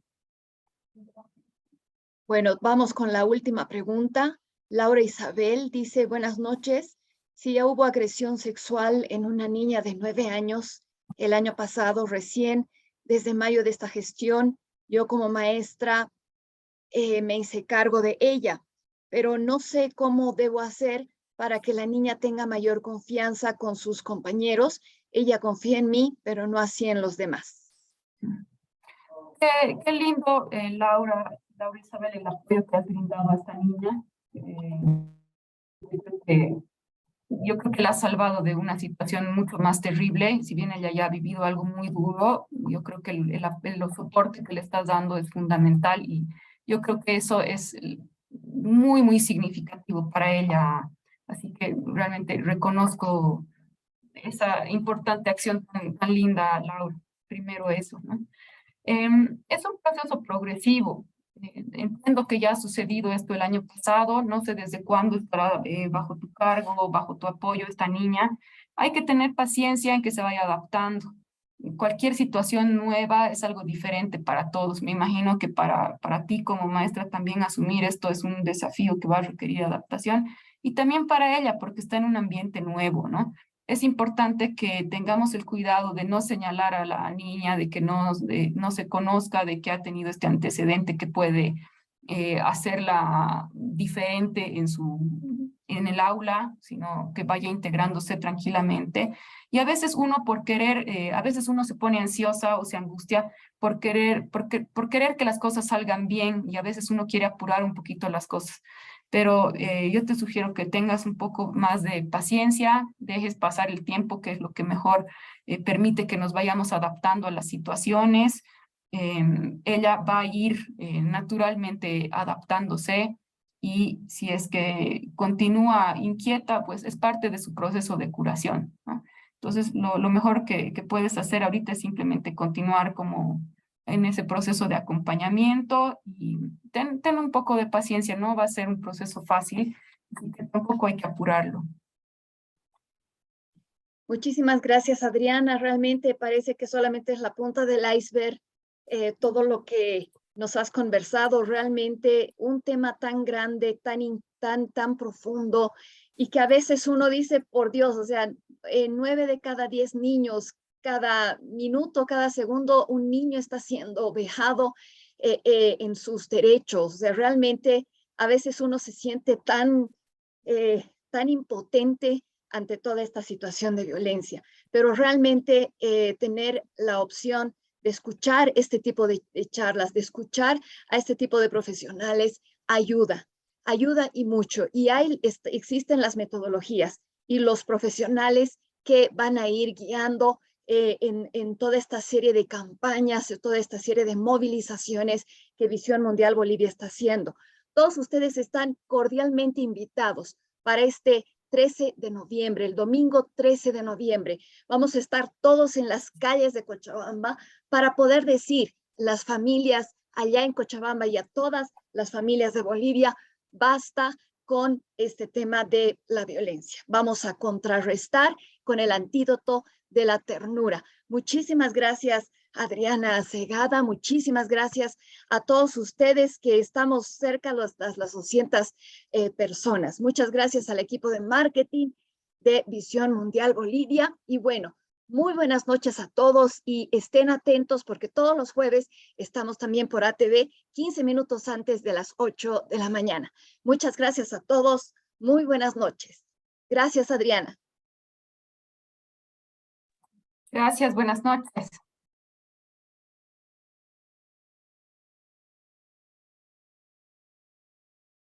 Bueno, vamos con la última pregunta. Laura Isabel dice, buenas noches. Si ya hubo agresión sexual en una niña de 9 años el año pasado, recién, desde mayo de esta gestión, yo como maestra me hice cargo de ella, pero no sé cómo debo hacer para que la niña tenga mayor confianza con sus compañeros. Ella confía en mí, pero no así en los demás. Qué lindo, Laura Isabel, el apoyo que has brindado a esta niña. Yo creo que yo creo que la ha salvado de una situación mucho más terrible. Si bien ella ya ha vivido algo muy duro, yo creo que el soporte que le estás dando es fundamental y yo creo que eso es muy, muy significativo para ella. Así que realmente reconozco esa importante acción tan linda, Laura. Primero eso, ¿no? Es un proceso progresivo. Entiendo que ya ha sucedido esto el año pasado, no sé desde cuándo estará bajo tu cargo o bajo tu apoyo esta niña. Hay que tener paciencia en que se vaya adaptando. Cualquier situación nueva es algo diferente para todos. Me imagino que para ti como maestra también asumir esto es un desafío que va a requerir adaptación y también para ella porque está en un ambiente nuevo, ¿no? Es importante que tengamos el cuidado de no señalar a la niña, de que no se conozca de que ha tenido este antecedente que puede hacerla diferente en el aula, sino que vaya integrándose tranquilamente. Y a veces uno por querer, a veces uno se pone ansiosa o se angustia por querer que las cosas salgan bien y a veces uno quiere apurar un poquito las cosas, pero yo te sugiero que tengas un poco más de paciencia, dejes pasar el tiempo, que es lo que mejor permite que nos vayamos adaptando a las situaciones. Ella va a ir naturalmente adaptándose y si es que continúa inquieta, pues es parte de su proceso de curación, ¿no? Entonces, lo mejor que puedes hacer ahorita es simplemente continuar como en ese proceso de acompañamiento y ten un poco de paciencia, no va a ser un proceso fácil, así que tampoco hay que apurarlo. Muchísimas gracias, Adriana. Realmente parece que solamente es la punta del iceberg todo lo que nos has conversado. Realmente un tema tan grande, tan profundo y que a veces uno dice, por Dios, o sea, 9 de cada 10 niños, cada minuto, cada segundo, un niño está siendo vejado en sus derechos. O sea, realmente a veces uno se siente tan impotente ante toda esta situación de violencia. pero realmente tener la opción de escuchar este tipo de charlas, de escuchar a este tipo de profesionales, ayuda y mucho. Y existen las metodologías y los profesionales que van a ir guiando en toda esta serie de campañas, toda esta serie de movilizaciones que Visión Mundial Bolivia está haciendo. Todos ustedes están cordialmente invitados para este 13 de noviembre, el domingo 13 de noviembre. Vamos a estar todos en las calles de Cochabamba para poder decir las familias allá en Cochabamba y a todas las familias de Bolivia, basta con este tema de la violencia. Vamos a contrarrestar con el antídoto de la ternura. Muchísimas gracias, Adriana Segada. Muchísimas gracias a todos ustedes que estamos cerca de las 200 personas. Muchas gracias al equipo de marketing de Visión Mundial Bolivia. Y bueno, muy buenas noches a todos y estén atentos porque todos los jueves estamos también por ATV 15 minutos antes de las 8 de la mañana. Muchas gracias a todos. Muy buenas noches. Gracias, Adriana. Gracias, buenas noches.